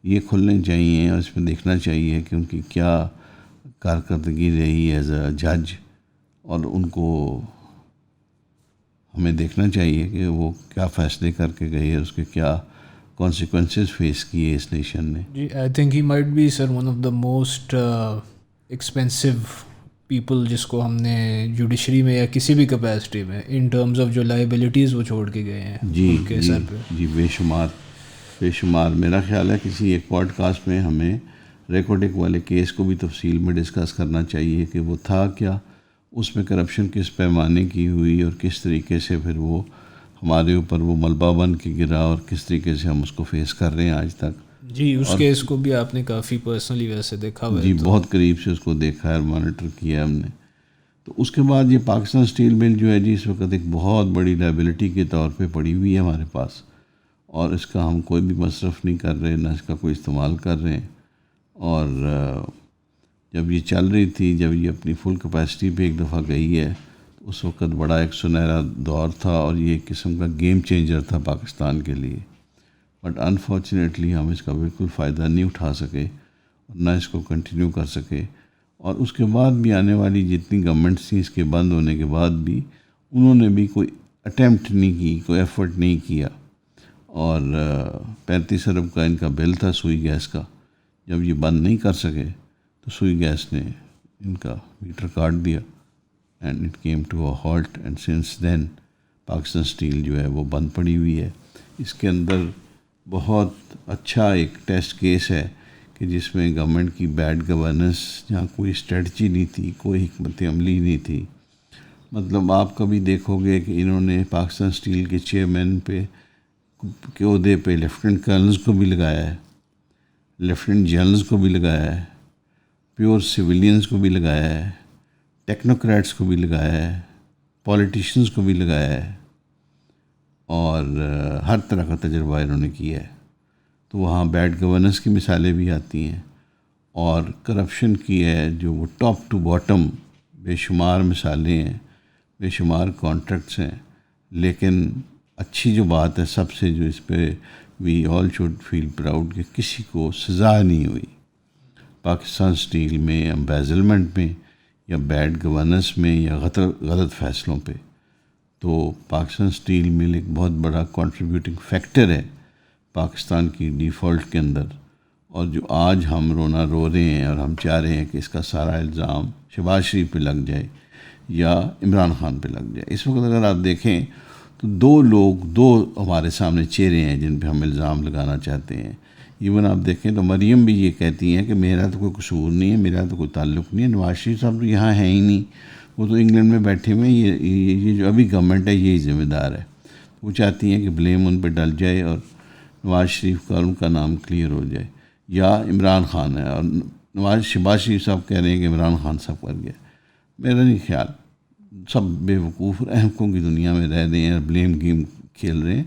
یہ کھلنے چاہیے اور اس میں دیکھنا چاہیے کہ ان کی کیا کارکردگی رہی ایز اے جج، اور ان کو ہمیں دیکھنا چاہیے کہ وہ کیا فیصلے کر کے گئے، اس کے کیا کانسیکوینسز فیس کیے اس نیشن نے۔ جی I think he might be sir one of the most expensive people جس کو ہم نے جوڈیشری میں یا کسی بھی کیپیسٹی میں ان ٹرمز آف جو لائبلٹیز وہ چھوڑ کے گئے ہیں ان کے سر پہ۔ جی بے شمار میرا خیال ہے کسی ایک پوڈ کاسٹ میں ہمیں ریکوڈک والے کیس کو بھی تفصیل میں ڈسکس کرنا چاہیے کہ وہ تھا کیا، اس میں کرپشن کس پیمانے کی ہوئی اور کس طریقے سے پھر وہ ہمارے اوپر وہ ملبہ بن کے گرا اور کس طریقے سے ہم اس کو فیس کر رہے ہیں آج تک۔ جی اس کیس کو بھی آپ نے کافی پرسنلی ویسے دیکھا ہوا ہے؟ جی بہت قریب سے اس کو دیکھا ہے اور مانیٹر کیا ہے ہم نے۔ تو اس کے بعد یہ پاکستان اسٹیل مل جو ہے جی اس وقت ایک بہت بڑی لائبلٹی کے طور پہ پڑی ہوئی ہے ہمارے پاس، اور اس کا ہم کوئی بھی مصرف نہیں کر رہے، نہ اس کا کوئی استعمال کر رہے ہیں۔ اور جب یہ چل رہی تھی، جب یہ اپنی فل کیپیسٹی پہ ایک دفعہ گئی ہے، اس وقت بڑا ایک سنہرا دور تھا اور یہ ایک قسم کا گیم چینجر تھا پاکستان کے لیے، بٹ انفارچونیٹلی ہم اس کا بالکل فائدہ نہیں اٹھا سکے اور نہ اس کو کنٹینیو کر سکے۔ اور اس کے بعد بھی آنے والی جتنی گورنمنٹس تھیں، اس کے بند ہونے کے بعد بھی انہوں نے بھی کوئی اٹیمپٹ نہیں کی، کوئی ایفرٹ نہیں کیا۔ اور 35 ارب کا ان کا بل تھا سوئی گیس کا، جب یہ بند نہیں کر سکے تو سوئی گیس نے ان کا میٹر کاٹ دیا، and it came to a halt, and since then Pakistan Steel جو ہے وہ بند پڑی ہوئی ہے۔ اس کے اندر بہت اچھا ایک ٹیسٹ کیس ہے کہ جس میں گورنمنٹ کی بیڈ گورننس، جہاں کوئی اسٹریٹجی نہیں تھی، کوئی حکمت عملی نہیں تھی۔ مطلب آپ کبھی دیکھو گے کہ انہوں نے پاکستان اسٹیل کے چیئرمین کے عہدے پہ لیفٹنٹ کرنلز کو بھی لگایا ہے، لیفٹنٹ جنرلز کو بھی لگایا ہے، پیور سویلینز کو بھی لگایا ہے، ٹیکنوکریٹس کو بھی لگایا ہے، پولیٹیشنز کو بھی لگایا ہے، اور ہر طرح کا تجربہ انہوں نے کیا ہے۔ تو وہاں بیڈ گورننس کی مثالیں بھی آتی ہیں، اور کرپشن کی ہے جو وہ ٹاپ ٹو باٹم بے شمار مثالیں ہیں، بے شمار کانٹریکٹس ہیں۔ لیکن اچھی جو بات ہے سب سے، جو اس پہ وی آل شوڈ فیل پراؤڈ، کہ کسی کو سزا نہیں ہوئی پاکستان اسٹیل میں امبیزلمنٹ میں یا بیڈ گورننس میں یا غلط فیصلوں پہ۔ تو پاکستان اسٹیل مل ایک بہت بڑا کنٹریبیوٹنگ فیکٹر ہے پاکستان کی ڈیفالٹ کے اندر، اور جو آج ہم رونا رو رہے ہیں اور ہم چاہ رہے ہیں کہ اس کا سارا الزام شہباز شریف پہ لگ جائے یا عمران خان پہ لگ جائے۔ اس وقت اگر آپ دیکھیں تو دو ہمارے سامنے چہرے ہیں جن پہ ہم الزام لگانا چاہتے ہیں۔ ایون آپ دیکھیں تو مریم بھی یہ کہتی ہیں کہ میرا تو کوئی قصور نہیں ہے، میرا تو کوئی تعلق نہیں ہے، نواز شریف صاحب تو یہاں ہیں ہی نہیں، وہ تو انگلینڈ میں بیٹھے ہوئے ہیں، یہ جو ابھی گورنمنٹ ہے یہی ذمہ دار ہے۔ وہ چاہتی ہیں کہ بلیم ان پہ ڈل جائے اور نواز شریف کا ان کا نام کلیئر ہو جائے، یا عمران خان ہے اور شہباز شریف صاحب کہہ رہے ہیں کہ عمران خان صاحب کر گیا۔ میرا نہیں خیال، سب بے وقوف اور احمقوں کی دنیا میں رہ رہے ہیں، بلیم گیم کھیل رہے ہیں۔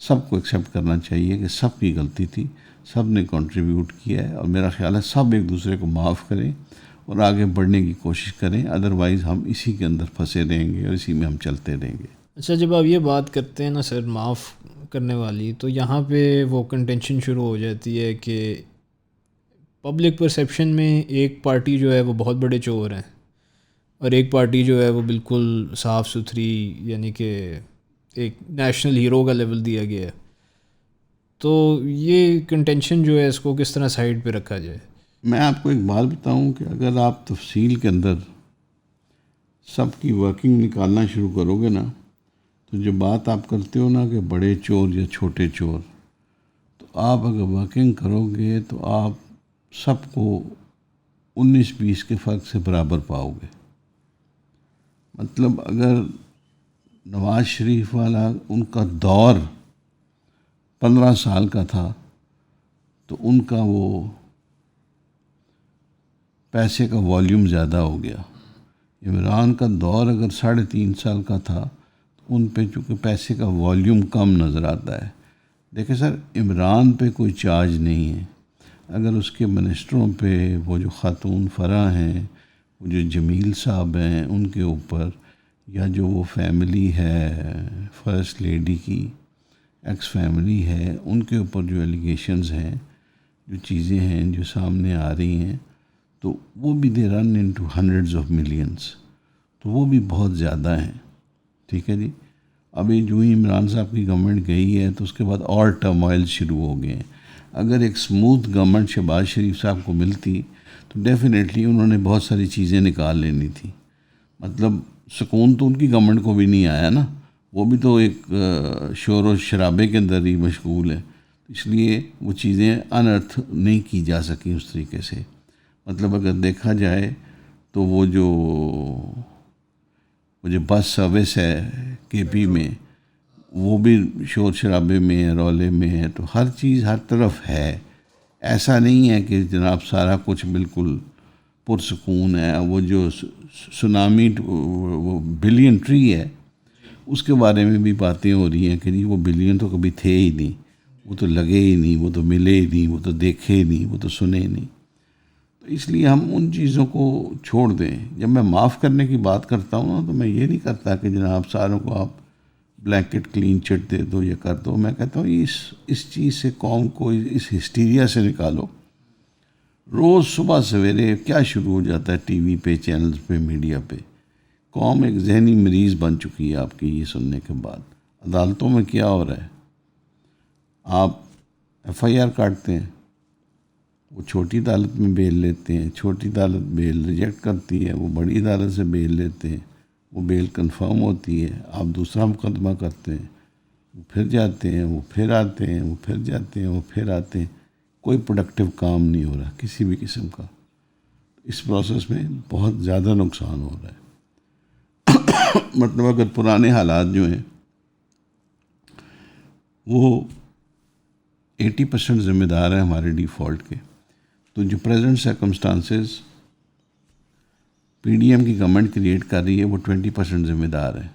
سب کو ایکسیپٹ کرنا چاہیے کہ سب کی غلطی تھی، سب نے کنٹریبیوٹ کیا ہے، اور میرا خیال ہے سب ایک دوسرے کو معاف کریں اور آگے بڑھنے کی کوشش کریں، ادروائز ہم اسی کے اندر پھنسے رہیں گے اور اسی میں ہم چلتے رہیں گے۔ اچھا، جب آپ یہ بات کرتے ہیں نا سر معاف کرنے والی، تو یہاں پہ وہ کنٹینشن شروع ہو جاتی ہے کہ پبلک پرسیپشن میں ایک پارٹی جو ہے وہ بہت بڑے چور ہیں، اور ایک پارٹی جو ہے وہ بالکل صاف ستھری، یعنی کہ ایک نیشنل ہیرو کا لیول دیا گیا ہے. تو یہ کنٹینشن جو ہے اس کو کس طرح سائڈ پہ رکھا جائے؟ میں آپ کو ایک بات بتاؤں کہ اگر آپ تفصیل کے اندر سب کی ورکنگ نکالنا شروع کرو گے نا، تو جو بات آپ کرتے ہو نا کہ بڑے چور یا چھوٹے چور، تو آپ اگر ورکنگ کرو گے تو آپ سب کو 19-20 کے فرق سے برابر پاؤ گے. مطلب اگر نواز شریف والا ان کا دور 15 سال کا تھا تو ان کا وہ پیسے کا والیوم زیادہ ہو گیا. عمران کا دور اگر 3.5 سال کا تھا تو ان پہ چونکہ پیسے کا والیوم کم نظر آتا ہے. دیکھیں سر، عمران پہ کوئی چارج نہیں ہے. اگر اس کے منسٹروں پہ وہ جو خاتون فرح ہیں، وہ جو جمیل صاحب ہیں، ان کے اوپر، یا جو وہ فیملی ہے فرسٹ لیڈی کی ایکس فیملی ہے، ان کے اوپر جو ایلیگیشنز ہیں، جو چیزیں ہیں جو سامنے آ رہی ہیں، تو وہ بھی دے رن انٹو ہنڈریڈز آف ملینس، تو وہ بھی بہت زیادہ ہیں. ٹھیک ہے جی. ابھی جو ہی عمران صاحب کی گورنمنٹ گئی ہے تو اس کے بعد اور ٹرموائل شروع ہو گئے ہیں. اگر ایک سموتھ گورنمنٹ شہباز شریف صاحب کو ملتی تو ڈیفینیٹلی انہوں نے بہت ساری چیزیں نکال لینی تھی. مطلب سکون تو ان کی گورنمنٹ کو بھی نہیں آیا نا، وہ بھی تو ایک شور و شرابے کے اندر ہی مشغول ہے، اس لیے وہ چیزیں انرتھ نہیں کی جا سکیں اس طریقے سے. مطلب اگر دیکھا جائے تو وہ جو بس سروس ہے کے پی میں، وہ بھی شور شرابے میں ہے، رولے میں ہے. تو ہر چیز ہر طرف ہے. ایسا نہیں ہے کہ جناب سارا کچھ بالکل پرسکون ہے. وہ جو سونامی وہ بلین ٹری ہے، اس کے بارے میں بھی باتیں ہو رہی ہیں کہ جی وہ بلین تو کبھی تھے ہی نہیں، وہ تو لگے ہی نہیں، وہ تو ملے ہی نہیں، وہ تو دیکھے ہی نہیں، وہ تو سنے ہی نہیں. تو اس لیے ہم ان چیزوں کو چھوڑ دیں. جب میں معاف کرنے کی بات کرتا ہوں نا، تو میں یہ نہیں کرتا کہ جناب ساروں کو آپ بلینکٹ کلین چٹ دے دو یا کر دو. میں کہتا ہوں اس چیز سے قوم کو، اس ہسٹیریا سے نکالو. روز صبح سویرے کیا شروع ہو جاتا ہے ٹی وی پہ، چینلز پہ، میڈیا پہ. قوم ایک ذہنی مریض بن چکی ہے آپ کی یہ سننے کے بعد. عدالتوں میں کیا ہو رہا ہے؟ آپ ایف آئی آر کاٹتے ہیں، وہ چھوٹی عدالت میں بیل لیتے ہیں، چھوٹی عدالت بیل ریجیکٹ کرتی ہے، وہ بڑی عدالت سے بیل لیتے ہیں، وہ بیل کنفرم ہوتی ہے، آپ دوسرا مقدمہ کرتے ہیں، وہ پھر جاتے ہیں، وہ پھر آتے ہیں، وہ پھر جاتے ہیں، وہ پھر آتے ہیں. کوئی پروڈکٹیو کام نہیں ہو رہا کسی بھی قسم کا. اس پروسیس میں بہت زیادہ نقصان ہو رہا ہے. مطلب اگر پرانے حالات جو ہیں وہ 80% ذمہ دار ہیں ہمارے ڈیفالٹ کے، تو جو present circumstances P D M کی گورنمنٹ کریٹ کر رہی ہے وہ 20% ذمہ دار ہے.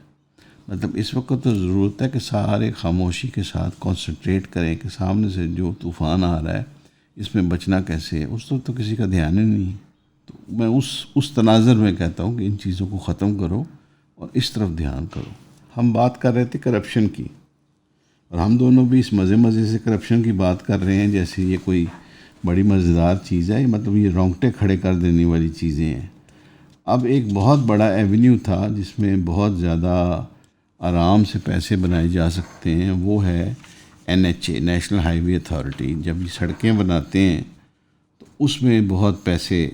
مطلب اس وقت تو ضرورت ہے کہ سارے خاموشی کے ساتھ کانسنٹریٹ کریں کہ سامنے سے جو طوفان آ رہا ہے اس میں بچنا کیسے ہے. اس تو کسی کا دھیان ہی نہیں ہے. تو میں اس تناظر میں کہتا ہوں کہ ان چیزوں کو ختم کرو اور اس طرف دھیان کرو. ہم بات کر رہے تھے کرپشن کی، اور ہم دونوں بھی اس مزے سے کرپشن کی بات کر رہے ہیں جیسے یہ کوئی بڑی مزیدار چیز ہے. مطلب یہ رونگٹے کھڑے کر دینے والی چیزیں ہیں. اب ایک بہت بڑا ایونیو تھا جس میں بہت زیادہ آرام سے پیسے بنائے جا سکتے ہیں، وہ ہے NHA، نیشنل ہائی وے اتھارٹی. جب یہ سڑکیں بناتے ہیں تو اس میں بہت پیسے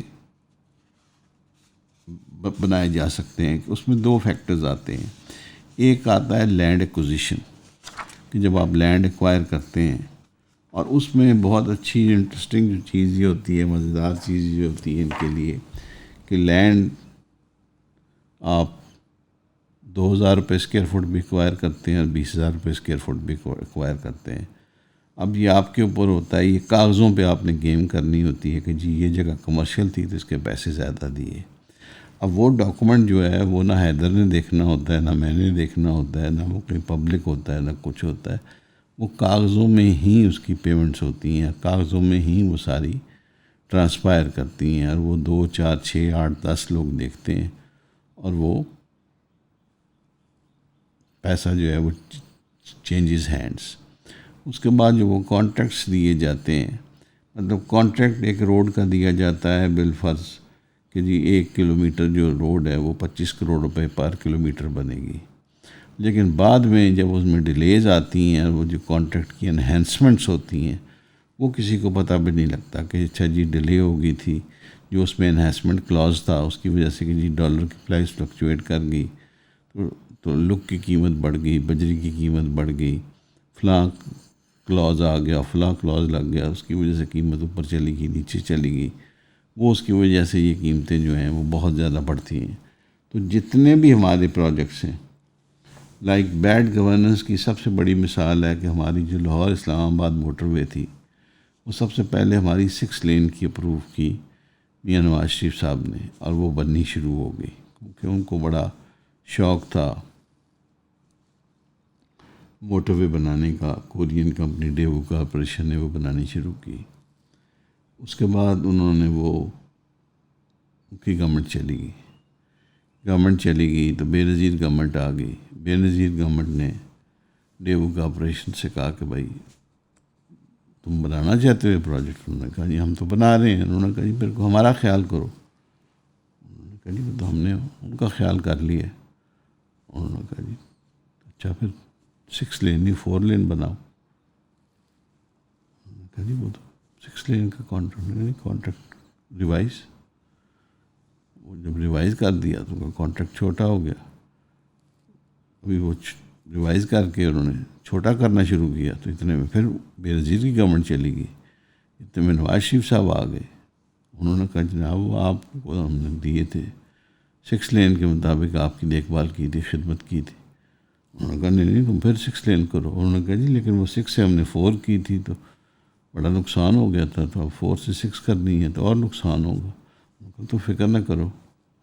بنائے جا سکتے ہیں. اس میں 2 فیکٹرز آتے ہیں. ایک آتا ہے لینڈ ایکوزیشن، کہ جب آپ لینڈ ایکوائر کرتے ہیں، اور اس میں بہت اچھی انٹرسٹنگ جو چیز یہ ہوتی ہے، مزیدار چیز یہ ہوتی ہے ان کے لیے، کہ لینڈ آپ 2,000 روپے اسکوائر فٹ بھی ایکوائر کرتے ہیں اور 20,000 روپے اسکوائر فٹ بھی ایکوائر کرتے ہیں. اب یہ آپ کے اوپر ہوتا ہے، یہ کاغذوں پہ آپ نے گیم کرنی ہوتی ہے کہ جی یہ جگہ کمرشل تھی تو اس کے پیسے زیادہ دیے. اب وہ ڈاکومنٹ جو ہے وہ نہ حیدر نے دیکھنا ہوتا ہے، نہ میں نے دیکھنا ہوتا ہے، نہ وہ کہیں پبلک ہوتا ہے، نہ کچھ ہوتا ہے. وہ کاغذوں میں ہی اس کی پیمنٹس ہوتی ہیں، کاغذوں میں ہی وہ ساری ٹرانسپائر کرتی ہیں، اور وہ 2 4 6 8 10 لوگ دیکھتے ہیں، اور وہ پیسہ جو ہے وہ چینجز ہینڈس. اس کے بعد جو وہ کانٹریکٹس دیے جاتے ہیں، مطلب کانٹریکٹ ایک روڈ کا دیا جاتا ہے بالفرض کہ جی 1 کلومیٹر جو روڈ ہے وہ 25 کروڑ روپے پر کلومیٹر بنے گی، لیکن بعد میں جب اس میں ڈیلیز آتی ہیں، وہ جو کانٹریکٹ کی انہینسمنٹس ہوتی ہیں، وہ کسی کو پتہ بھی نہیں لگتا کہ اچھا جی ڈیلے ہو گئی تھی، جو اس میں انہینسمنٹ کلاز تھا اس کی وجہ سے کہ جی ڈالر کی پرائس فلکچویٹ کر گئی، تو لک کی قیمت بڑھ گئی، بجری کی قیمت بڑھ گئی، فلاں کلاز آ گیا، فلاں کلاز لگ گیا، اس کی وجہ سے قیمت اوپر چلی گئی، نیچے چلی گئی، وہ اس کی وجہ سے یہ قیمتیں جو ہیں وہ بہت زیادہ بڑھتی ہیں۔ تو جتنے بھی ہمارے پروجیکٹس ہیں، لائک بیڈ گورننس کی سب سے بڑی مثال ہے کہ ہماری جو لاہور اسلام آباد موٹر وے تھی، وہ سب سے پہلے ہماری 6 لین کی اپروو کی میاں نواز شریف صاحب نے، اور وہ بننی شروع ہو گئی کیونکہ ان کو بڑا شوق تھا موٹر وے بنانے کا۔ کورین کمپنی ڈیوو کارپوریشن نے وہ بنانی شروع کی۔ اس کے بعد انہوں نے وہ کی گورنمنٹ چلی گئی تو بے نظیر گورنمنٹ آ گئی۔ بے نظیر گورنمنٹ نے ڈیوو کارپوریشن سے کہا کہ بھائی تم بنانا چاہتے ہو پروجیکٹ؟ انہوں نے کہا جی ہم تو بنا رہے ہیں۔ انہوں نے کہا جی پھر ہمارا خیال کرو۔ انہوں نے کہا جی تو ہم نے ان کا خیال کر لیا۔ انہوں نے کہا جی اچھا پھر 6 لین نہیں 4 لین بناؤ۔ انہوں نے کہا جی وہ تو 6 لین کا کانٹریکٹ ریوائز، وہ جب ریوائز کر دیا تو کانٹریکٹ چھوٹا ہو گیا۔ ابھی وہ ریوائز کر کے انہوں نے چھوٹا کرنا شروع کیا، تو اتنے میں پھر بے نظیر کی گورنمنٹ چلی گئی، اتنے میں نواز شریف صاحب آ گئے۔ انہوں نے کہا جناب وہ آپ کو ہم نے دیے تھے 6 لین کے مطابق، آپ کی دیکھ بھال کی تھی، خدمت کی تھی۔ انہوں نے کہا نہیں تم پھر 6 لین کرو۔ انہوں نے کہا جی لیکن وہ 6 سے ہم نے 4 کی تھی تو بڑا نقصان ہو گیا تھا، تو اب 4 سے 6 کرنی ہے تو اور نقصان ہوگا۔ تو فکر نہ کرو،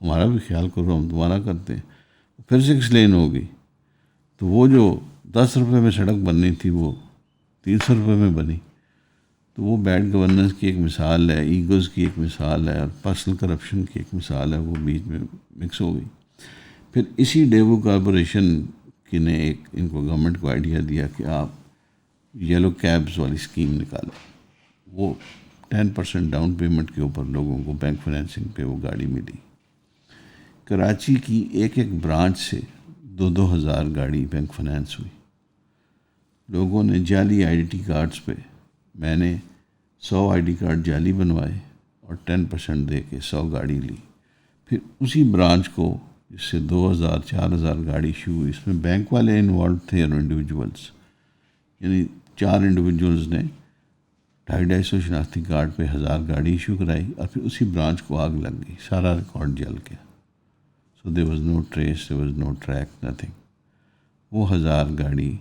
ہمارا بھی خیال کرو، ہم تمہارا کرتے ہیں۔ پھر 6 لین ہو گئی، تو وہ جو 10 روپے میں سڑک بننی تھی وہ 300 روپے میں بنی۔ تو وہ بیڈ گورننس کی ایک مثال ہے، ایگوز کی ایک مثال ہے، اور پرسنل کرپشن کی ایک مثال ہے، وہ بیچ میں مکس ہو گئی۔ پھر اسی ڈیوو کارپوریشن کی نے ان کو گورنمنٹ کو آئیڈیا دیا کہ آپ یلو کیبز والی اسکیم نکالیں۔ وہ 10% ڈاؤن پیمنٹ کے اوپر لوگوں کو بینک فائنینسنگ پہ وہ گاڑی ملی۔ کراچی کی ایک برانچ سے 2,000 گاڑی بینک فائنینس ہوئی۔ لوگوں نے جعلی آئی ڈی کارڈز پہ، میں نے 100 آئی ڈی کارڈ جعلی بنوائے اور 10% دے کے 100 گاڑی لی۔ پھر اسی برانچ کو جس سے 2,000-4,000 گاڑی ایشو ہوئی، اس میں بینک والے انوالو تھے اور انڈیویجولز، یعنی 4 انڈیویجولز نے 250 شناختی کارڈ پہ 1000 گاڑی ایشو کرائی، اور پھر اسی برانچ کو آگ لگ گئی، سارا ریکارڈ جل گیا۔ سو there was no trace, there was no track, nothing۔ وہ 1000 گاڑی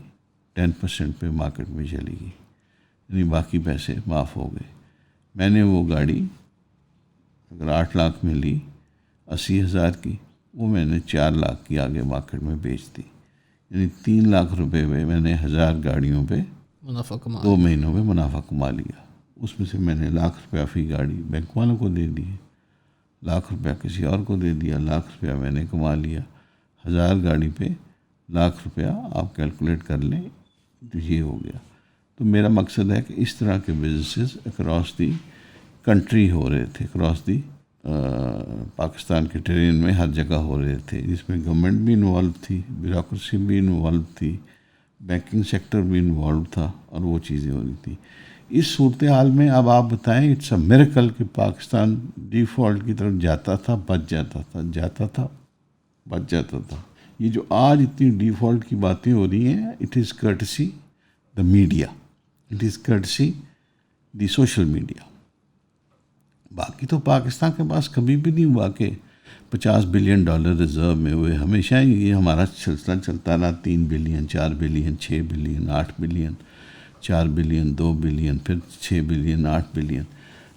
10% پہ مارکیٹ میں چلی گئی، یعنی باقی پیسے معاف ہو گئے۔ میں نے وہ گاڑی اگر 8 لاکھ میں لی 80,000 کی، وہ میں نے 4 لاکھ کی آگے مارکیٹ میں بیچ دی، یعنی 3 لاکھ روپے میں میں نے 1000 گاڑیوں پہ منافع کما 2 مہینوں میں منافع کما لیا۔ اس میں سے میں نے 1,00,000 روپیہ فی گاڑی بینک والوں کو دے دیے، 1,00,000 روپیہ کسی اور کو دے دیا، 1,00,000 روپیہ میں نے کما لیا۔ 1000 گاڑی پہ 1,00,000 روپیہ آپ کیلکولیٹ کر لیں، تو یہ ہو گیا۔ تو میرا مقصد ہے کہ اس طرح کے بزنسز اکراس دی کنٹری ہو رہے تھے، اکراس دی پاکستان کے ٹرین میں ہر جگہ ہو رہے تھے، جس میں گورنمنٹ بھی انوالو تھی، بیوروکریسی بھی انوالو تھی، بینکنگ سیکٹر بھی انوالو تھا، اور وہ چیزیں ہو رہی تھیں۔ اس صورتحال میں اب آپ بتائیں، اٹس اے میریکل کہ پاکستان ڈیفالٹ کی طرف جاتا تھا، بچ جاتا تھا، جاتا تھا، بچ جاتا تھا۔ یہ جو آج اتنی ڈیفالٹ کی باتیں ہو رہی ہیں، it is courtesy the media, it is courtesy the social media. باقی تو پاکستان کے پاس کبھی بھی نہیں ہوا کہ $50 بلین ریزرو میں ہوئے۔ ہمیشہ یہ ہمارا سلسلہ چلتا رہا، 3 billion, 4 billion, 6 billion, 8 billion, 4 billion, 2 billion, پھر 6 بلین، 8 بلین۔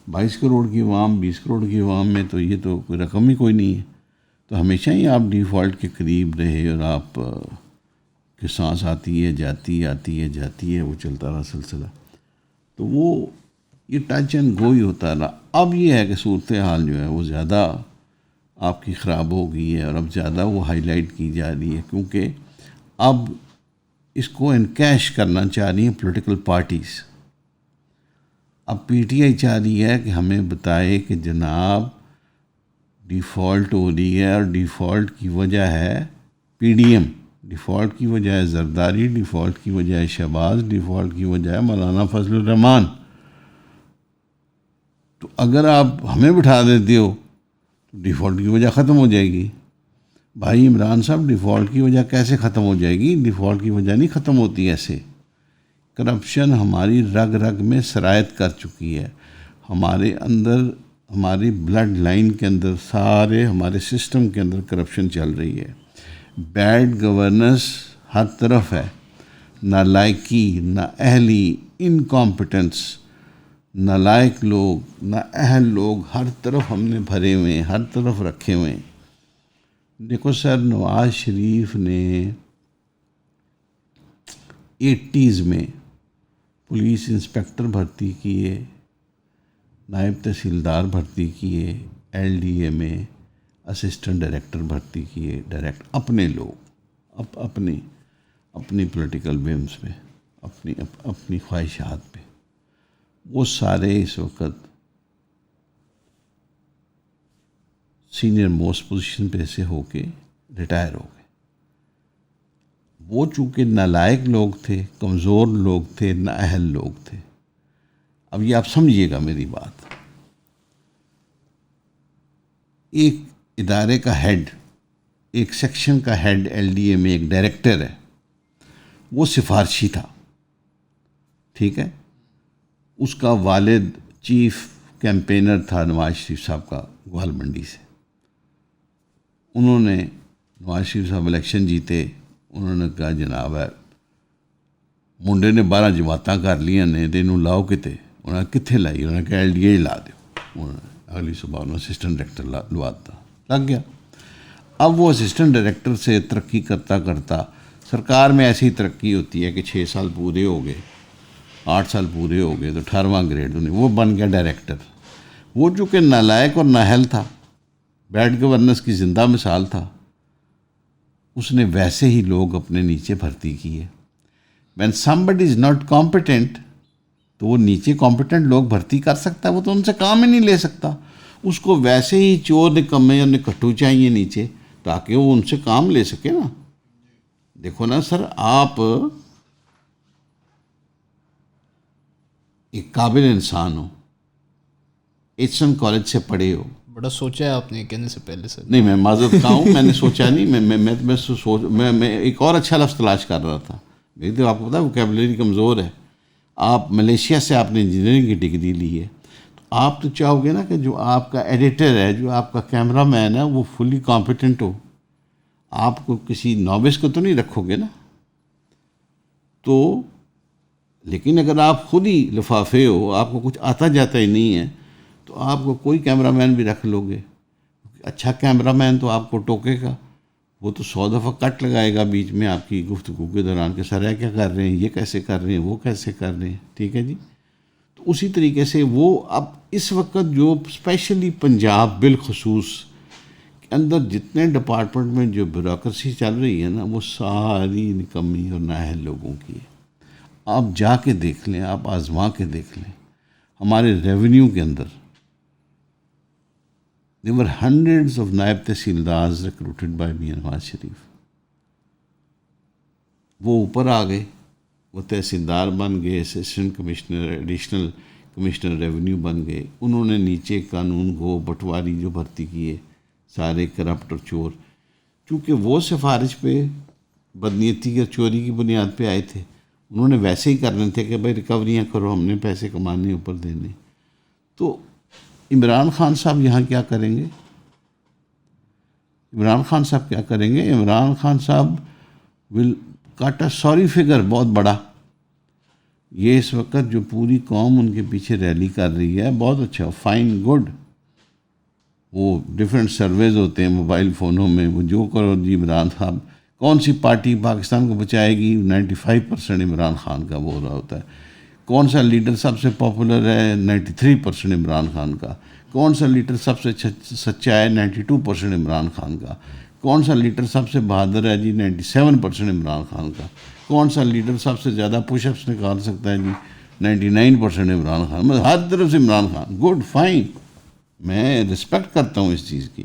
22 کروڑ کی عوام، 20 کروڑ کی عوام میں تو یہ تو کوئی رقم ہی کوئی نہیں ہے۔ تو ہمیشہ ہی آپ ڈیفالٹ کے قریب رہے، اور آپ کی سانس آتی ہے جاتی ہے، آتی ہے جاتی ہے، وہ چلتا رہا سلسلہ۔ تو وہ یہ ٹچ اینڈ گو ہی ہوتا رہا۔ اب یہ ہے کہ صورتحال جو ہے وہ زیادہ آپ کی خراب ہو گئی ہے، اور اب زیادہ وہ ہائی لائٹ کی جا رہی ہے، کیونکہ اب اس کو انکیش کرنا چاہ رہی ہیں پولیٹیکل پارٹیز۔ اب پی ٹی آئی چاہ رہی ہے کہ ہمیں بتائے کہ جناب ڈیفالٹ ہو رہی ہے، اور ڈیفالٹ کی وجہ ہے پی ڈی ایم، ڈیفالٹ کی وجہ ہے زرداری، ڈیفالٹ کی وجہ ہے شہباز، ڈیفالٹ کی وجہ ہے مولانا فضل الرحمان. تو اگر آپ ہمیں بٹھا دیتے ہو تو ڈیفالٹ کی وجہ ختم ہو جائے گی. بھائی عمران صاحب، ڈیفالٹ کی وجہ کیسے ختم ہو جائے گی؟ ڈیفالٹ کی وجہ نہیں ختم ہوتی ایسے. کرپشن ہماری رگ رگ میں سرایت کر چکی ہے، ہمارے اندر، ہماری بلڈ لائن کے اندر، سارے ہمارے سسٹم کے اندر کرپشن چل رہی ہے. بیڈ گورننس ہر طرف ہے، نالائکی، نااہلی، انکمپیٹنس، نالائق لوگ، نااہل لوگ ہر طرف ہم نے بھرے ہوئے ہیں، ہر طرف رکھے ہوئے ہیں. دیکھو سر، نواز شریف نے 80s میں پولیس انسپیکٹر بھرتی کیے، نائب تحصیلدار بھرتی کیے، ایل ڈی اے میں اسسٹنٹ ڈائریکٹر بھرتی کیے، اپنے لوگ، اپنی پولیٹیکل ویمز پہ، اپنی خواہشات پہ. وہ سارے اس وقت سینئر موسٹ پوزیشن پہ سے ہو کے ریٹائر ہو گئے. وہ چونکہ نالائق لوگ تھے، کمزور لوگ تھے، نااہل لوگ تھے. اب یہ آپ سمجھیے گا میری بات. ایک ادارے کا ہیڈ، ایک سیکشن کا ہیڈ ایل ڈی اے میں ایک ڈائریکٹر ہے، وہ سفارشی تھا، ٹھیک ہے. اس کا والد چیف کیمپینر تھا نواز شریف صاحب کا گوال منڈی سے. انہوں نے، نواز شریف صاحب الیکشن جیتے، انہوں نے کہا جناب ہے منڈے نے 12 جماعتاں کر لیاں نے، تینوں لاؤ کتے. انہوں نے کتنے لائی؟ انہوں نے کہا ایل ڈی اے لا دو. انہوں نے اگلی صبح انہوں نے اسسٹنٹ ڈائریکٹر لواتا، لگ گیا. اب وہ اسسٹنٹ ڈائریکٹر سے ترقی کرتا کرتا، سرکار میں ایسی ترقی ہوتی ہے کہ 6 سال پورے ہو گئے، 8 سال پورے ہو گئے تو 18واں گریڈ انہیں وہ بن گیا ڈائریکٹر. وہ چونکہ نالائق اور نااہل تھا، بیڈ گورننس کی زندہ مثال تھا، اس نے ویسے ہی لوگ اپنے نیچے بھرتی کیے. when somebody is not competent تو وہ نیچے کمپیٹنٹ لوگ بھرتی کر سکتا ہے، وہ تو ان سے کام ہی نہیں لے سکتا. اس کو ویسے ہی چور نکمے اور نکٹو چاہیے نیچے تاکہ وہ ان سے کام لے سکے نا. دیکھو نا سر، آپ ایک قابل انسان ہو، ایچ این کالج سے پڑھے ہو. بڑا سوچا ہے آپ نے کہنے سے پہلے سر. نہیں، میں معذرت خواہ ہوں، میں نے سوچا نہیں، میں ایک اور اچھا لفظ تلاش کر رہا تھا. میری تو آپ کو پتا ہے ووکیبلری کمزور ہے. آپ ملیشیا سے آپ نے انجینئرنگ کی ڈگری لی ہے، تو آپ تو چاہو گے نا کہ جو آپ کا ایڈیٹر ہے، جو آپ کا کیمرہ مین ہے، وہ فلی کمپیٹنٹ ہو. آپ کو کسی نوبس کو تو نہیں رکھو گے نا. تو لیکن اگر آپ خود ہی لفافے ہو، آپ کو کچھ آتا جاتا ہی نہیں ہے، تو آپ کو کوئی کیمرہ مین بھی رکھ لو گے. اچھا کیمرہ مین تو آپ کو ٹوکے گا، وہ تو 100 دفعہ کٹ لگائے گا بیچ میں آپ کی گفتگو کے دوران کہ سر کیا کر رہے ہیں، یہ کیسے کر رہے ہیں، وہ کیسے کر رہے ہیں. ٹھیک ہے جی. تو اسی طریقے سے وہ اب اس وقت جو اسپیشلی پنجاب بالخصوص کے اندر جتنے ڈپارٹمنٹ میں جو بیوروکریسی چل رہی ہے نا، وہ ساری نکمی اور نااہل لوگوں کی ہے. آپ جا کے دیکھ لیں، آپ آزما کے دیکھ لیں. ہمارے ریونیو کے اندر there were hundreds of نائب تحصیلدارز recruited by نواز شریف. وہ اوپر آ گئے، وہ تحصیلدار بن گئے، assistant commissioner, additional commissioner revenue بن گئے. انہوں نے نیچے قانون گو پٹواری جو بھرتی کیے، سارے کرپٹ اور چور. چونکہ وہ سفارش پہ بدنیتی اور چوری کی بنیاد پہ آئے تھے، انہوں نے ویسے ہی کرنے تھے کہ بھائی ریکوریاں کرو، ہم نے پیسے کمانے اوپر دینے. تو عمران خان صاحب یہاں کیا کریں گے؟ عمران خان صاحب کیا کریں گے؟ عمران خان صاحب ول کٹ اے سوری فگر بہت بڑا. یہ اس وقت جو پوری قوم ان کے پیچھے ریلی کر رہی ہے، بہت اچھا، فائن، گڈ. وہ ڈفرینٹ سرویز ہوتے ہیں موبائل فونوں میں، وہ جو کرو جی عمران صاحب کون سی پارٹی پاکستان کو بچائے گی، 95% عمران خان کا وہ ہو رہا ہوتا ہے. کون سا لیڈر سب سے پاپولر ہے، 93% عمران خان کا. کون سا لیڈر سب سے سچا ہے، 92% عمران خان کا. کون سا لیڈر سب سے بہادر ہے جی، 97% عمران خان کا. کون سا لیڈر سب سے زیادہ پش اپس نکال سکتا ہے جی، 99% عمران خان. ہر طرف سے عمران خان. گڈ، فائن، میں رسپیکٹ کرتا ہوں اس چیز کی.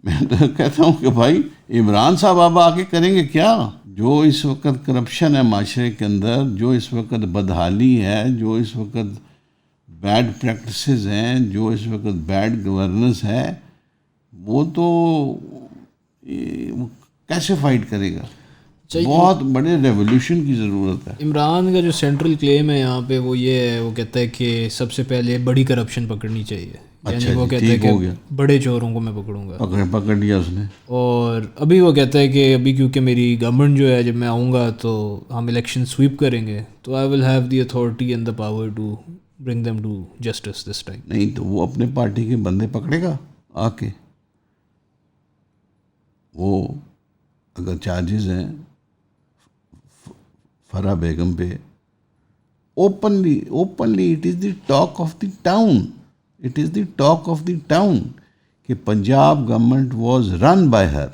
میں تو کہتا ہوں کہ بھائی عمران صاحب اب آگے کریں گے کیا؟ جو اس وقت کرپشن ہے معاشرے کے اندر، جو اس وقت بدحالی ہے، جو اس وقت بیڈ پریکٹسز ہیں، جو اس وقت بیڈ گورننس ہے، وہ تو وہ کیسے فائٹ کرے گا؟ بہت بڑے ریولیوشن کی ضرورت ہے۔ عمران کا جو سینٹرل کلیم ہے یہاں پہ وہ یہ ہے، وہ کہتا ہے کہ سب سے پہلے بڑی کرپشن پکڑنی چاہیے، یعنی وہ کہتا ہے کہ بڑے چوروں کو میں پکڑوں گا، پکڑ لیا اس نے۔ اور ابھی وہ کہتا ہے کہ ابھی کیونکہ میری گورنمنٹ جو ہے، جب میں آؤں گا تو ہم الیکشن سویپ کریں گے، تو I will have the authority and the power to bring them to justice this time. نہیں تو وہ اپنے پارٹی کے بندے پکڑے گا آ کے، وہ اگر چارجز ہیں فرح بیگم پہ، openly it is the talk of the town, it is the talk of the town کہ Punjab government was run by her,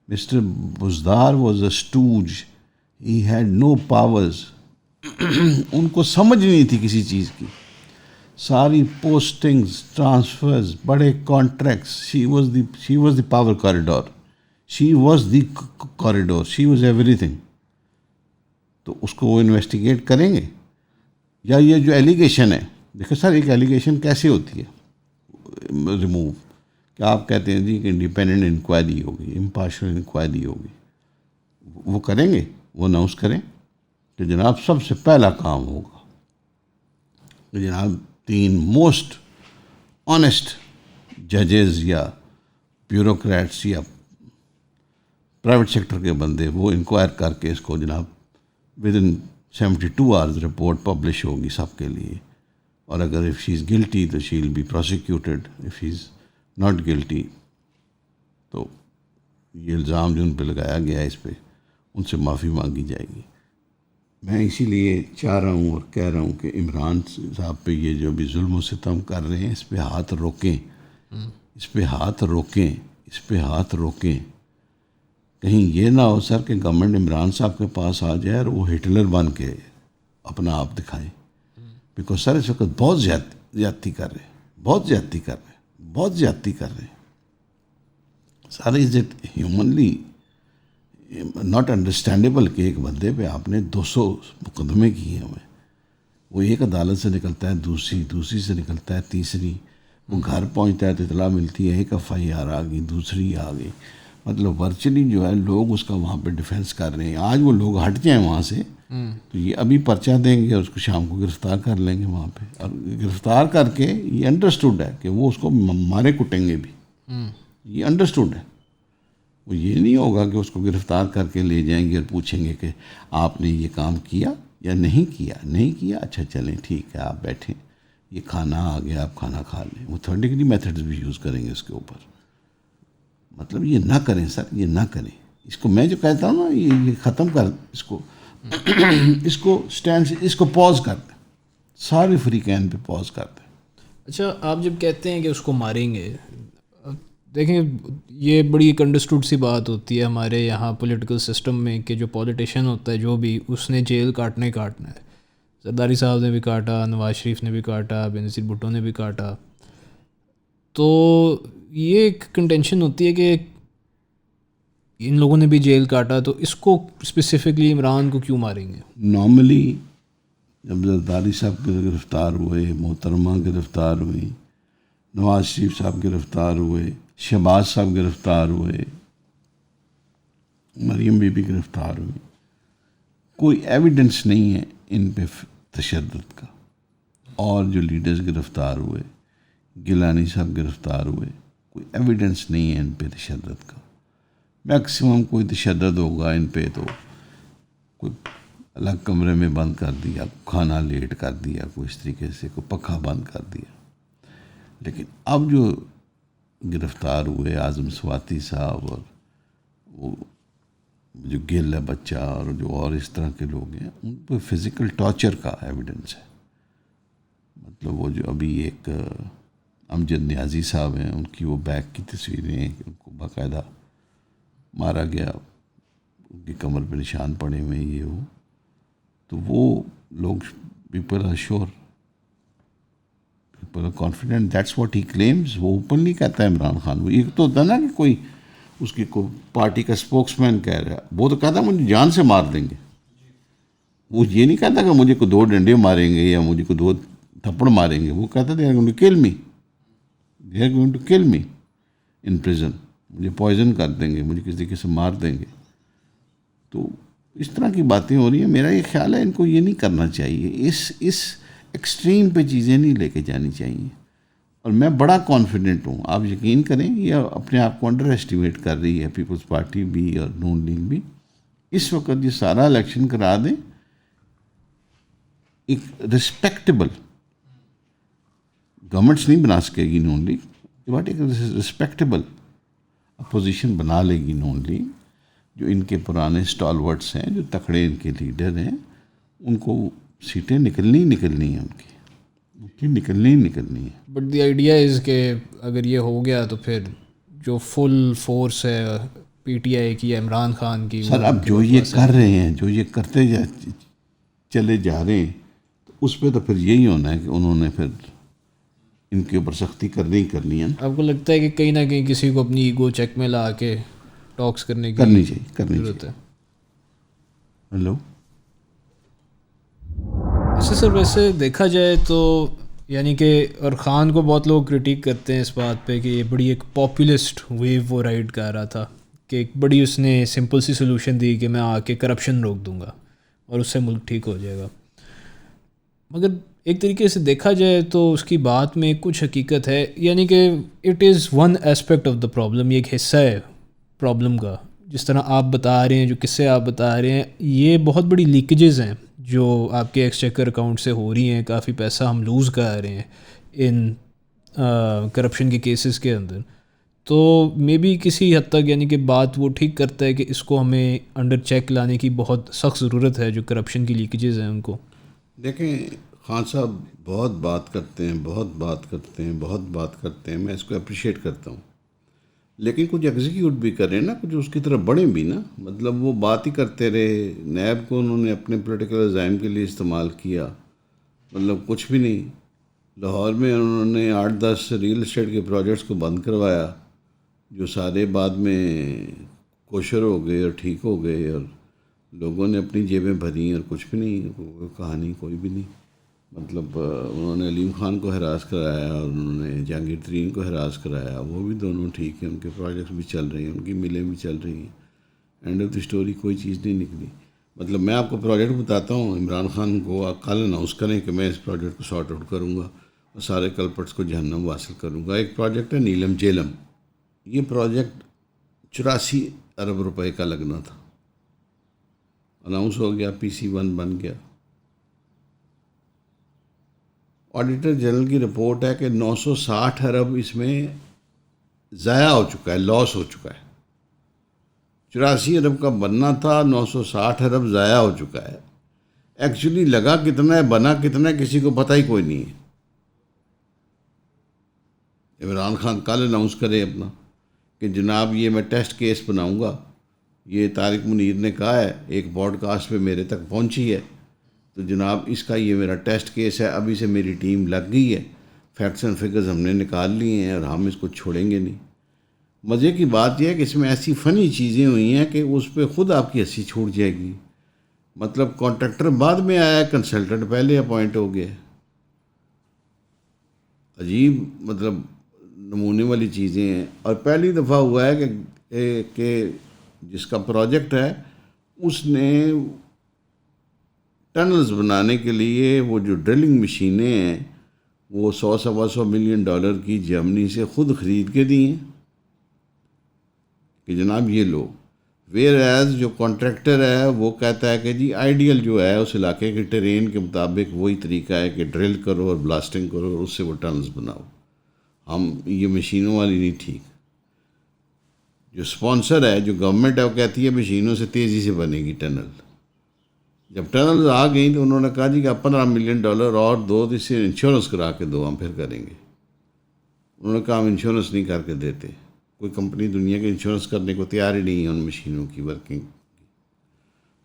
Mr Buzdar was a stooge, he had no powers, ان کو سمجھ نہیں تھی کسی چیز کی، ساری پوسٹنگز، ٹرانسفرز، بڑے contracts, she was the power corridor, she was the corridor, she was everything. تو اس کو وہ انویسٹیگیٹ کریں گے؟ یا یہ جو ایلیگیشن ہے، دیکھیں سر ایک ایلیگیشن کیسے ہوتی ہے ریموو، کہ آپ کہتے ہیں جی کہ انڈیپینڈنٹ انکوائری ہوگی، امپارشل انکوائری ہوگی، وہ کریں گے، وہ اناؤنس کریں کہ جناب سب سے پہلا کام ہوگا کہ جناب 3 موسٹ آنیسٹ ججز یا بیوروکریٹس یا پرائیویٹ سیکٹر کے بندے وہ انکوائر کر کے اس کو جناب with in 72 hours report publish ہوگی سب کے لیے، اور اگر اف شی از گلٹی تو she will be prosecuted, if he is not guilty تو یہ الزام جو ان پہ لگایا گیا ہے اس پہ ان سے معافی مانگی جائے گی۔ میں اسی لیے چاہ رہا ہوں اور کہہ رہا ہوں کہ عمران صاحب پہ یہ جو بھی ظلم و ستم کر رہے ہیں اس پہ ہاتھ روکیں، اس پہ ہاتھ روکیں، اس پہ ہاتھ روکیں۔ کہیں یہ نہ ہو سر کہ گورنمنٹ عمران صاحب کے پاس آ جائے اور وہ ہٹلر بن کے اپنا آپ دکھائیں، بیکاز سر اس وقت بہت زیادتی کر رہے ہیں، بہت زیادتی کر رہے ہیں، بہت زیادتی کر رہے ہیں۔ Sir is it humanly not understandable کہ ایک بندے پہ آپ نے 200 مقدمے کیے ہوئے، وہ ایک عدالت سے نکلتا ہے دوسری سے نکلتا ہے تیسری، وہ گھر پہنچتا ہے تو اطلاع ملتی ہے ایک FIR آ گئی، دوسری آ گئی، مطلب ورچولی جو ہے لوگ اس کا وہاں پہ ڈیفینس کر رہے ہیں۔ آج وہ لوگ ہٹ جائیں وہاں سے تو یہ ابھی پرچہ دیں گے اور اس کو شام کو گرفتار کر لیں گے وہاں پہ، اور گرفتار کر کے یہ انڈرسٹوڈ ہے کہ وہ اس کو مارے کٹیں گے بھی، یہ انڈرسٹوڈ ہے۔ وہ یہ نہیں ہوگا کہ اس کو گرفتار کر کے لے جائیں گے اور پوچھیں گے کہ آپ نے یہ کام کیا یا نہیں کیا، اچھا چلیں ٹھیک ہے آپ بیٹھیں، یہ کھانا آ گیا آپ کھانا کھا لیں۔ وہ تھرڈ ڈگری میتھڈز بھی یوز کریں گے اس کے اوپر۔ مطلب یہ نہ کریں سر، یہ نہ کریں، اس کو میں جو کہتا ہوں نا یہ ختم کر، اس کو پاز کر دیں، سارے فریقین پہ پاز کر دیں۔ اچھا آپ جب کہتے ہیں کہ اس کو ماریں گے، دیکھیں یہ بڑی ایک انڈرسٹوڈ سی بات ہوتی ہے ہمارے یہاں پولیٹیکل سسٹم میں کہ جو پولیٹیشین ہوتا ہے جو بھی، اس نے جیل کاٹنا ہے۔ زرداری صاحب نے بھی کاٹا، نواز شریف نے بھی کاٹا، بینظیر بھٹو نے بھی کاٹا، تو یہ ایک کنٹینشن ہوتی ہے کہ ان لوگوں نے بھی جیل کاٹا تو اس کو اسپیسیفکلی عمران کو کیوں ماریں گے؟ نارملی جب زرداری صاحب کے گرفتار ہوئے، محترمہ گرفتار ہوئی، نواز شریف صاحب گرفتار ہوئے، شہباز صاحب گرفتار ہوئے، مریم بی بی گرفتار ہوئی، کوئی ایویڈنس نہیں ہے ان پہ تشدد کا، اور جو لیڈرز گرفتار ہوئے، گیلانی صاحب گرفتار ہوئے، کوئی ایویڈنس نہیں ہے ان پہ تشدد کا۔ میکسیمم کوئی تشدد ہوگا ان پہ تو کوئی الگ کمرے میں بند کر دیا، کھانا لیٹ کر دیا، کوئی اس طریقے سے کوئی پکھا بند کر دیا۔ لیکن اب جو گرفتار ہوئے اعظم سواتی صاحب اور وہ جو گل ہے بچہ اور جو اور اس طرح کے لوگ ہیں، ان پہ فزیکل ٹارچر کا ایویڈنس ہے۔ مطلب وہ جو ابھی ایک امجد نیازی صاحب ہیں، ان کی وہ بیک کی تصویریں ہیں کہ ان کو باقاعدہ مارا گیا، ان کی کمر پہ نشان پڑے ہوئے یہ وہ، تو وہ لوگ people people are confident that's what he claims. وہ اوپنلی کہتا ہے عمران خان. وہ ایک تو ہوتا ہے نا کہ کوئی اس کی کوئی پارٹی کا اسپوکس مین کہہ رہا ہے, وہ تو کہتا ہے مجھے جان سے مار دیں گے. وہ یہ نہیں کہتا کہ مجھے کو 2 ڈنڈے ماریں گے یا مجھے کو 2 تھپڑ ماریں گے. وہ کہتا دے are going to kill me, they are going to kill me in prison. مجھے پوائزن کر دیں گے, مجھے کسی طریقے سے مار دیں گے. تو اس طرح کی باتیں ہو رہی ہیں. میرا یہ خیال ہے ان کو یہ نہیں کرنا چاہیے, اس ایکسٹریم پہ چیزیں نہیں لے کے جانی چاہیے. اور میں بڑا کانفیڈنٹ ہوں, آپ یقین کریں, یہ اپنے آپ کو انڈر ایسٹیمیٹ کر رہی ہے پیپلز پارٹی بھی اور نون لیگ بھی. اس وقت یہ سارا الیکشن کرا دیں, ایک رسپیکٹیبل گورنمنٹس نہیں بنا سکے گی نون لیگ, بٹ ایک رسپیکٹیبل اپوزیشن بنا لے گی نون لیگ. جو ان کے پرانے اسٹالورٹس ہیں, جو تکڑے ان کے لیڈر ہیں, ان کو سیٹیں نکلنی ہیں, ان کی نکلنی ہے. بٹ دی آئیڈیا از کہ اگر یہ ہو گیا تو پھر جو فل فورس ہے پی ٹی آئی کی, عمران خان کی, سر اب جو یہ کر رہے ہیں, جو یہ کرتے چلے جا رہے ہیں, اس پہ تو پھر یہی ہونا ہے کہ انہوں نے پھر ان کے اوپر سختی کرنی ہے. آپ کو لگتا ہے کہ کہیں نہ کہیں کسی کو اپنی ایگو چیک میں لا کے ٹاکس کرنی چاہیے ضرورت ہے؟ ہلو سر ویسے دیکھا جائے تو یعنی کہ اور خان کو بہت لوگ کرٹیک کرتے ہیں اس بات پہ کہ یہ بڑی ایک پاپولسٹ ویو وہ رائڈ کر رہا تھا, کہ ایک بڑی اس نے سمپل سی سولوشن دی کہ میں آ کے کرپشن روک دوں گا اور اس سے ملک ٹھیک ہو جائے گا. مگر ایک طریقے سے دیکھا جائے تو اس کی بات میں کچھ حقیقت ہے, یعنی کہ it is one aspect of the problem, یہ ایک حصہ ہے پرابلم کا. جس طرح آپ بتا رہے ہیں, جو قصے آپ بتا رہے ہیں, یہ بہت بڑی لیکیجز ہیں جو آپ کے ایکسچیکر اکاؤنٹ سے ہو رہی ہیں. کافی پیسہ ہم لوز کر رہے ہیں ان کرپشن کے کیسز کے اندر. تو مے بی کسی حد تک یعنی کہ بات وہ ٹھیک کرتا ہے کہ اس کو ہمیں انڈر چیک لانے کی بہت سخت ضرورت ہے, جو کرپشن کی لیکیجز ہیں ان کو. دیکھیں خان صاحب بہت بات کرتے ہیں, میں اس کو اپریشیٹ کرتا ہوں, لیکن کچھ ایگزیکیوٹ بھی کریں نا, کچھ اس کی طرف بڑھیں بھی نا. مطلب وہ بات ہی کرتے رہے, نیب کو انہوں نے اپنے پولیٹیکل عزائم کے لیے استعمال کیا, مطلب کچھ بھی نہیں. لاہور میں انہوں نے 8-10 ریئل اسٹیٹ کے پروجیکٹس کو بند کروایا, جو سارے بعد میں کوشر ہو گئے اور ٹھیک ہو گئے, اور لوگوں نے اپنی جیبیں بھریں, اور کچھ بھی نہیں, کہانی کوئی بھی نہیں. مطلب انہوں نے علیم خان کو ہراس کرایا اور انہوں نے جہانگیر ترین کو ہراس کرایا, وہ بھی دونوں ٹھیک ہیں, ان کے پروجیکٹس بھی چل رہے ہیں, ان کی ملیں بھی چل رہی ہیں. اینڈ آف دی اسٹوری کوئی چیز نہیں نکلی. مطلب میں آپ کو پروجیکٹ بتاتا ہوں, عمران خان کو کل اناؤنس کریں کہ میں اس پروجیکٹ کو سارٹ آؤٹ کروں گا اور سارے کلپٹس کو جہنم واصل کروں گا. ایک پروجیکٹ ہے نیلم جیلم, یہ پروجیکٹ 84 ارب روپے کا لگنا تھا, اناؤنس ہو گیا, PC1 بن گیا. آڈیٹر جنرل کی رپورٹ ہے کہ 960 ارب اس میں ضائع ہو چکا ہے, لاس ہو چکا ہے. 84 ارب کا بننا تھا, 960 ارب ضائع ہو چکا ہے. ایکچولی لگا کتنا ہے, بنا کتنا ہے, کسی کو پتہ ہی کوئی نہیں ہے. عمران خان کل اناؤنس کرے اپنا کہ جناب یہ میں ٹیسٹ کیس بناؤں گا, یہ طارق منیر نے کہا ہے, ایک پوڈ کاسٹ پہ میرے تک پہنچی ہے, تو جناب اس کا یہ میرا ٹیسٹ کیس ہے, ابھی سے میری ٹیم لگ گئی ہے, فیکٹس اینڈ فگرز ہم نے نکال لیے ہیں اور ہم اس کو چھوڑیں گے نہیں. مزے کی بات یہ ہے کہ اس میں ایسی فنی چیزیں ہوئی ہیں کہ اس پہ خود آپ کی ہنسی چھوٹ جائے گی. مطلب کانٹریکٹر بعد میں آیا ہے, کنسلٹنٹ پہلے اپوائنٹ ہو گیا. عجیب مطلب نمونے والی چیزیں ہیں. اور پہلی دفعہ ہوا ہے کہ جس کا پروجیکٹ ہے اس نے ٹنلز بنانے کے لیے وہ جو ڈرلنگ مشینیں ہیں وہ $100-125 ملین کی جرمنی سے خود خرید کے دی ہیں کہ جناب یہ لو. ویئر ایز جو کانٹریکٹر ہے وہ کہتا ہے کہ جی آئیڈیل جو ہے اس علاقے کے ٹرین کے مطابق وہی طریقہ ہے کہ ڈرل کرو اور بلاسٹنگ کرو اور اس سے وہ ٹنلز بناؤ, ہم یہ مشینوں والی نہیں ٹھیک. جو سپانسر ہے, جو گورنمنٹ ہے, وہ کہتی ہے مشینوں سے تیزی سے بنے گی ٹنل. جب ٹنلز آ گئیں تو انہوں نے کہا جی کہ آپ $15 ملین اور دو, تو اس سے انشورنس کرا کے دو, ہم پھر کریں گے. انہوں نے کہا ہم انشورنس نہیں کر کے دیتے. کوئی کمپنی دنیا کے انشورنس کرنے کو تیار ہی نہیں ہے ان مشینوں کی ورکنگ.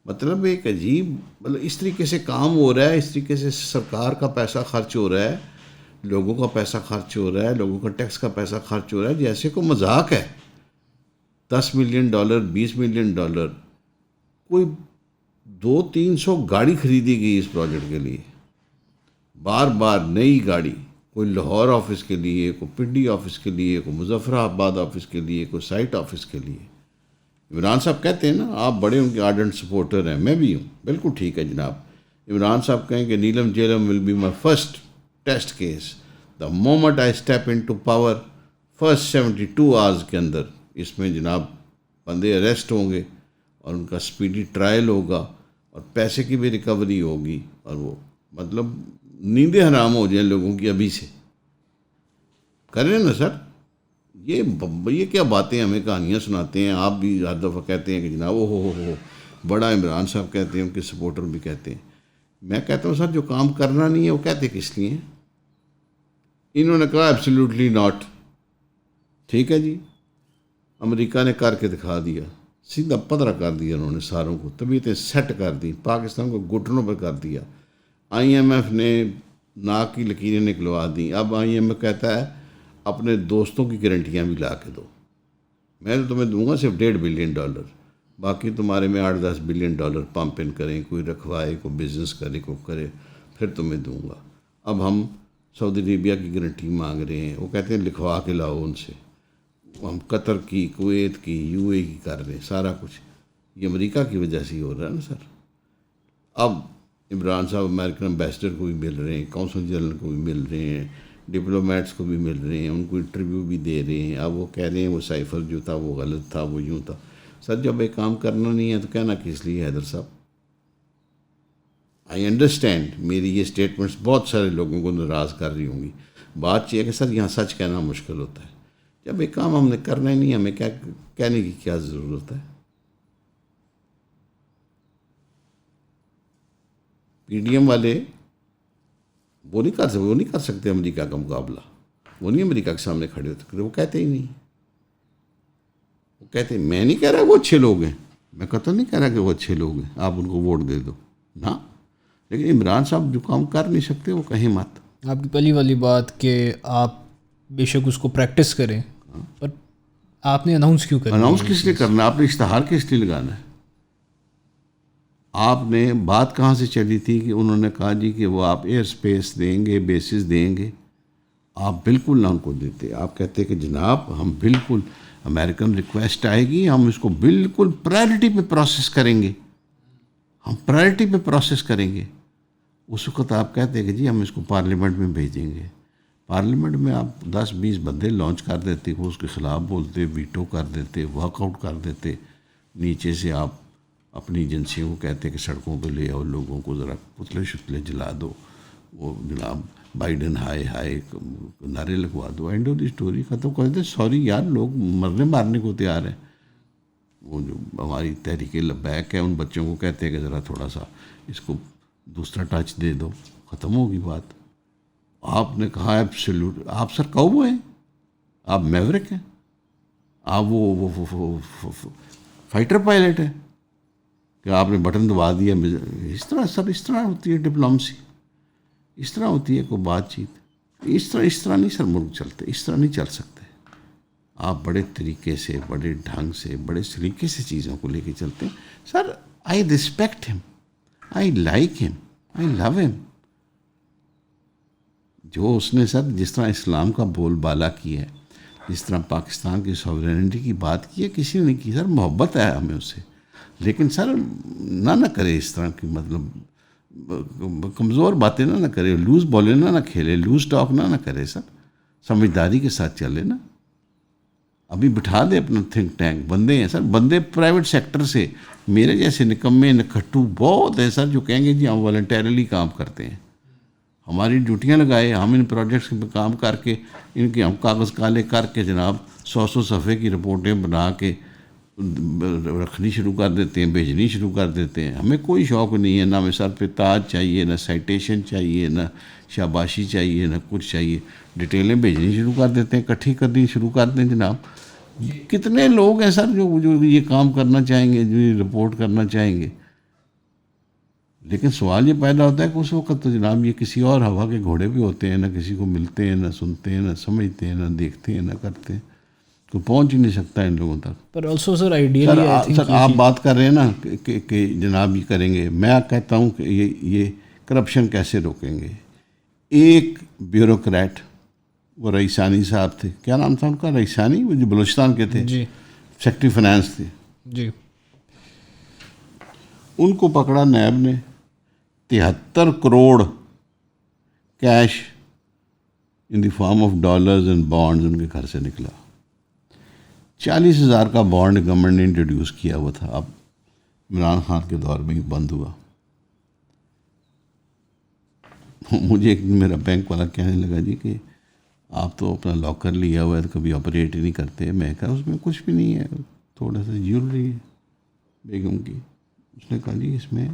مطلب ایک عجیب, مطلب اس طریقے سے کام ہو رہا ہے, اس طریقے سے سرکار کا پیسہ خرچ ہو رہا ہے. لوگوں کا پیسہ خرچ ہو رہا ہے, لوگوں کا ٹیکس کا پیسہ خرچ ہو رہا ہے جیسے کوئی مذاق ہے. $10 ملین $20 ملین, کوئی 200-300 گاڑی خریدی گئی اس پروجیکٹ کے لیے, بار بار نئی گاڑی, کوئی لاہور آفس کے لیے, کوئی پنڈی آفس کے لیے, کوئی مظفر آباد آفس کے لیے, کوئی سائٹ آفس کے لیے. عمران صاحب کہتے ہیں نا آپ بڑے ان کے آرڈنٹ سپورٹر ہیں, میں بھی ہوں, بالکل ٹھیک ہے جناب. عمران صاحب کہیں کہ Neelum Jhelum will be my first test case, the moment I step into power, first 72 hours کے اندر اس میں جناب بندے اریسٹ ہوں گے اور ان کا اسپیڈی ٹرائل ہوگا اور پیسے کی بھی ریکوری ہوگی, اور وہ مطلب نیندیں حرام ہو جائیں لوگوں کی ابھی سے. کریں نا سر, یہ کیا باتیں ہمیں کہانیاں سناتے ہیں. آپ بھی ہر دفعہ کہتے ہیں کہ جناب او ہو بڑا عمران صاحب کہتے ہیں, ان کے سپورٹر بھی کہتے ہیں. میں کہتا ہوں سر جو کام کرنا نہیں ہے وہ کہتے کس لیے ہیں؟ انہوں نے کہا ایبسلیوٹلی ناٹ. ٹھیک ہے جی, امریکہ نے کر کے دکھا دیا, سیدھا پدرا کر دیا انہوں نے, ساروں کو طبیعتیں سیٹ کر دی, پاکستان کو گھٹنوں پہ کر دیا. IMF نے ناک کی لکیریں نکلوا دیں. اب IMF کہتا ہے اپنے دوستوں کی گارنٹیاں بھی لا کے دو, میں تو تمہیں دوں گا صرف $1.5 بلین, باقی تمہارے میں $8-10 بلین پمپ ان کریں, کوئی رکھوائے, کوئی بزنس کرے, کوئی کرے, پھر تمہیں دوں گا. اب ہم سعودی عربیہ کی گارنٹی مانگ رہے ہیں, وہ کہتے ہیں لکھوا کے لاؤ ان سے. ہم قطر کی, کویت کی, UAE کی کر رہے ہیں سارا کچھ. یہ امریکہ کی وجہ سے ہی ہو رہا ہے نا سر. اب عمران صاحب امریکن امبیسڈر کو بھی مل رہے ہیں, کونسل جنرل کو بھی مل رہے ہیں, ڈپلومیٹس کو بھی مل رہے ہیں, ان کو انٹرویو بھی دے رہے ہیں. اب وہ کہہ رہے ہیں وہ سائفر جو تھا وہ غلط تھا, وہ یوں تھا. سر جب ایک کام کرنا نہیں ہے تو کہنا کس لیے حیدر صاحب؟ آئی انڈرسٹینڈ میری یہ اسٹیٹمنٹس بہت سارے لوگوں کو ناراض کر رہی ہوں گی. بات یہ ہے کہ سر یہاں سچ کہنا مشکل ہوتا ہے. جب ایک کام ہم نے کرنا ہی نہیں, ہمیں کیا کہنے کی کیا ضرورت ہے؟ PDM والے وہ نہیں کر سکتے امریکہ کا مقابلہ. وہ نہیں امریکہ کے سامنے کھڑے ہوتے, وہ کہتے ہی نہیں. وہ کہتے ہیں میں نہیں کہہ رہا وہ اچھے لوگ ہیں, میں قطع نہیں کہہ رہا کہ وہ اچھے لوگ ہیں, آپ ان کو ووٹ دے دو نا. لیکن عمران صاحب جو کام کر نہیں سکتے وہ کہیں مت. آپ کی پہلی والی بات کہ آپ بے شک اس کو پریکٹس کریں, پر آپ نے اناؤنس کیوں کرنا؟ اناؤنس کس لیے کرنا ہے؟ آپ نے اشتہار کس لیے لگانا ہے؟ آپ نے بات کہاں سے چلی تھی کہ انہوں نے کہا جی کہ وہ آپ ایئر اسپیس دیں گے, بیسز دیں گے. آپ بالکل نہ ان کو دیتے. آپ کہتے کہ جناب ہم بالکل امریکن ریکویسٹ آئے گی, ہم اس کو بالکل پرائرٹی پہ پروسیس کریں گے, ہم پرائرٹی پہ پروسیس کریں گے. اس وقت آپ کہتے کہ جی ہم اس کو پارلیمنٹ میں بھیجیں گے. پارلیمنٹ میں آپ 10-20 بندے لانچ کر دیتے, وہ اس کے خلاف بولتے, ویٹو کر دیتے, واک آؤٹ کر دیتے. نیچے سے آپ اپنی ایجنسیوں کو کہتے کہ سڑکوں پہ لے آؤ, لوگوں کو ذرا پتلے شتلے جلا دو, وہ جناب بائیڈن ہائے نعرے لگوا دو, اینڈ آف دی اسٹوری ختم کر دیتے. سوری یار, لوگ مارنے کو تیار ہیں. وہ جو ہماری تحریک لبیک ہے ان بچوں کو کہتے ہیں کہ ذرا تھوڑا سا اس کو دوسرا ٹچ دے دو, ختم ہوگی بات. آپ نے کہا ایبسلیوٹ, آپ سر کاؤبوائے ہیں, آپ میورک ہیں, آپ وہ فائٹر پائلٹ ہیں کہ آپ نے بٹن دبا دیا. اس طرح سر, اس طرح ہوتی ہے ڈپلومسی, اس طرح ہوتی ہے کوئی بات چیت. اس طرح نہیں سر ملک چلتے, اس طرح نہیں چل سکتے. آپ بڑے طریقے سے, بڑے ڈھنگ سے, بڑے سلیقے سے چیزوں کو لے کے چلتے ہیں. سر آئی ریسپیکٹ ہم, آئی لائک ہم, آئی لو ہم. جو اس نے سر جس طرح اسلام کا بول بالا کیا ہے, جس طرح پاکستان کی سوورینٹی کی بات کی ہے, کسی نے نہیں کی. سر محبت ہے ہمیں اس سے, لیکن سر نہ کرے اس طرح کی مطلب کمزور باتیں نہ کرے, لوز بولے نہ کھیلے, لوز ٹاک نہ کرے. سر سمجھداری کے ساتھ چلے نا. ابھی بٹھا دے اپنا تھنک ٹینک, بندے ہیں سر, بندے پرائیویٹ سیکٹر سے میرے جیسے نکمے نکھٹو بہت ہیں سر جو کہیں گے جی ہم والنٹیرلی کام کرتے ہیں, ہماری ڈیوٹیاں لگائے, ہم ان پروجیکٹس پہ کام کر کے ان کے ہم کاغذ کالے کر کے جناب 100 صفحے کی رپورٹیں بنا کے رکھنی شروع کر دیتے ہیں, بھیجنی شروع کر دیتے ہیں. ہمیں کوئی شوق نہیں ہے, نہ ہمیں سر پہ تاج چاہیے, نہ سائٹیشن چاہیے, نہ شاباشی چاہیے, نہ کچھ چاہیے. ڈیٹیلیں بھیجنی شروع کر دیتے ہیں, اکٹھی کرنی شروع کر دیں. جناب کتنے لوگ ہیں سر جو یہ کام کرنا چاہیں گے, جو یہ رپورٹ کرنا چاہیں گے. لیکن سوال یہ پیدا ہوتا ہے کہ اس وقت تو جناب یہ کسی اور ہوا کے گھوڑے بھی ہوتے ہیں، نہ کسی کو ملتے ہیں، نہ سنتے ہیں، نہ سمجھتے ہیں، نہ دیکھتے ہیں، نہ کرتے ہیں، کوئی پہنچ ہی نہیں سکتا ان لوگوں تک. پر آلسو سر آئیڈیلی سر آپ بات کر رہے ہیں نا کہ جناب یہ کریں گے، میں کہتا ہوں کہ یہ کرپشن کیسے روکیں گے. ایک بیوروکریٹ، وہ رئیسانی صاحب تھے، کیا نام تھا ان کا؟ رئیسانی، وہ جو بلوچستان کے تھے، جی سیکٹری فائنانس تھے. جی ان کو پکڑا نیب نے، 73 crore cash in the form of dollars and bonds ان کے گھر سے نکلا. 40,000 کا بانڈ گورنمنٹ نے انٹروڈیوس کیا ہوا تھا، اب عمران خان کے دور میں ہی بند ہوا. مجھے ایک میرا بینک والا کہنے لگا جی کہ آپ تو اپنا لاکر لیا ہوا ہے تو کبھی آپریٹ ہی نہیں کرتے. میں کہا اس میں کچھ بھی نہیں ہے، تھوڑا سا جیولری ہے بیگم کی. اس نے کہا جی اس میں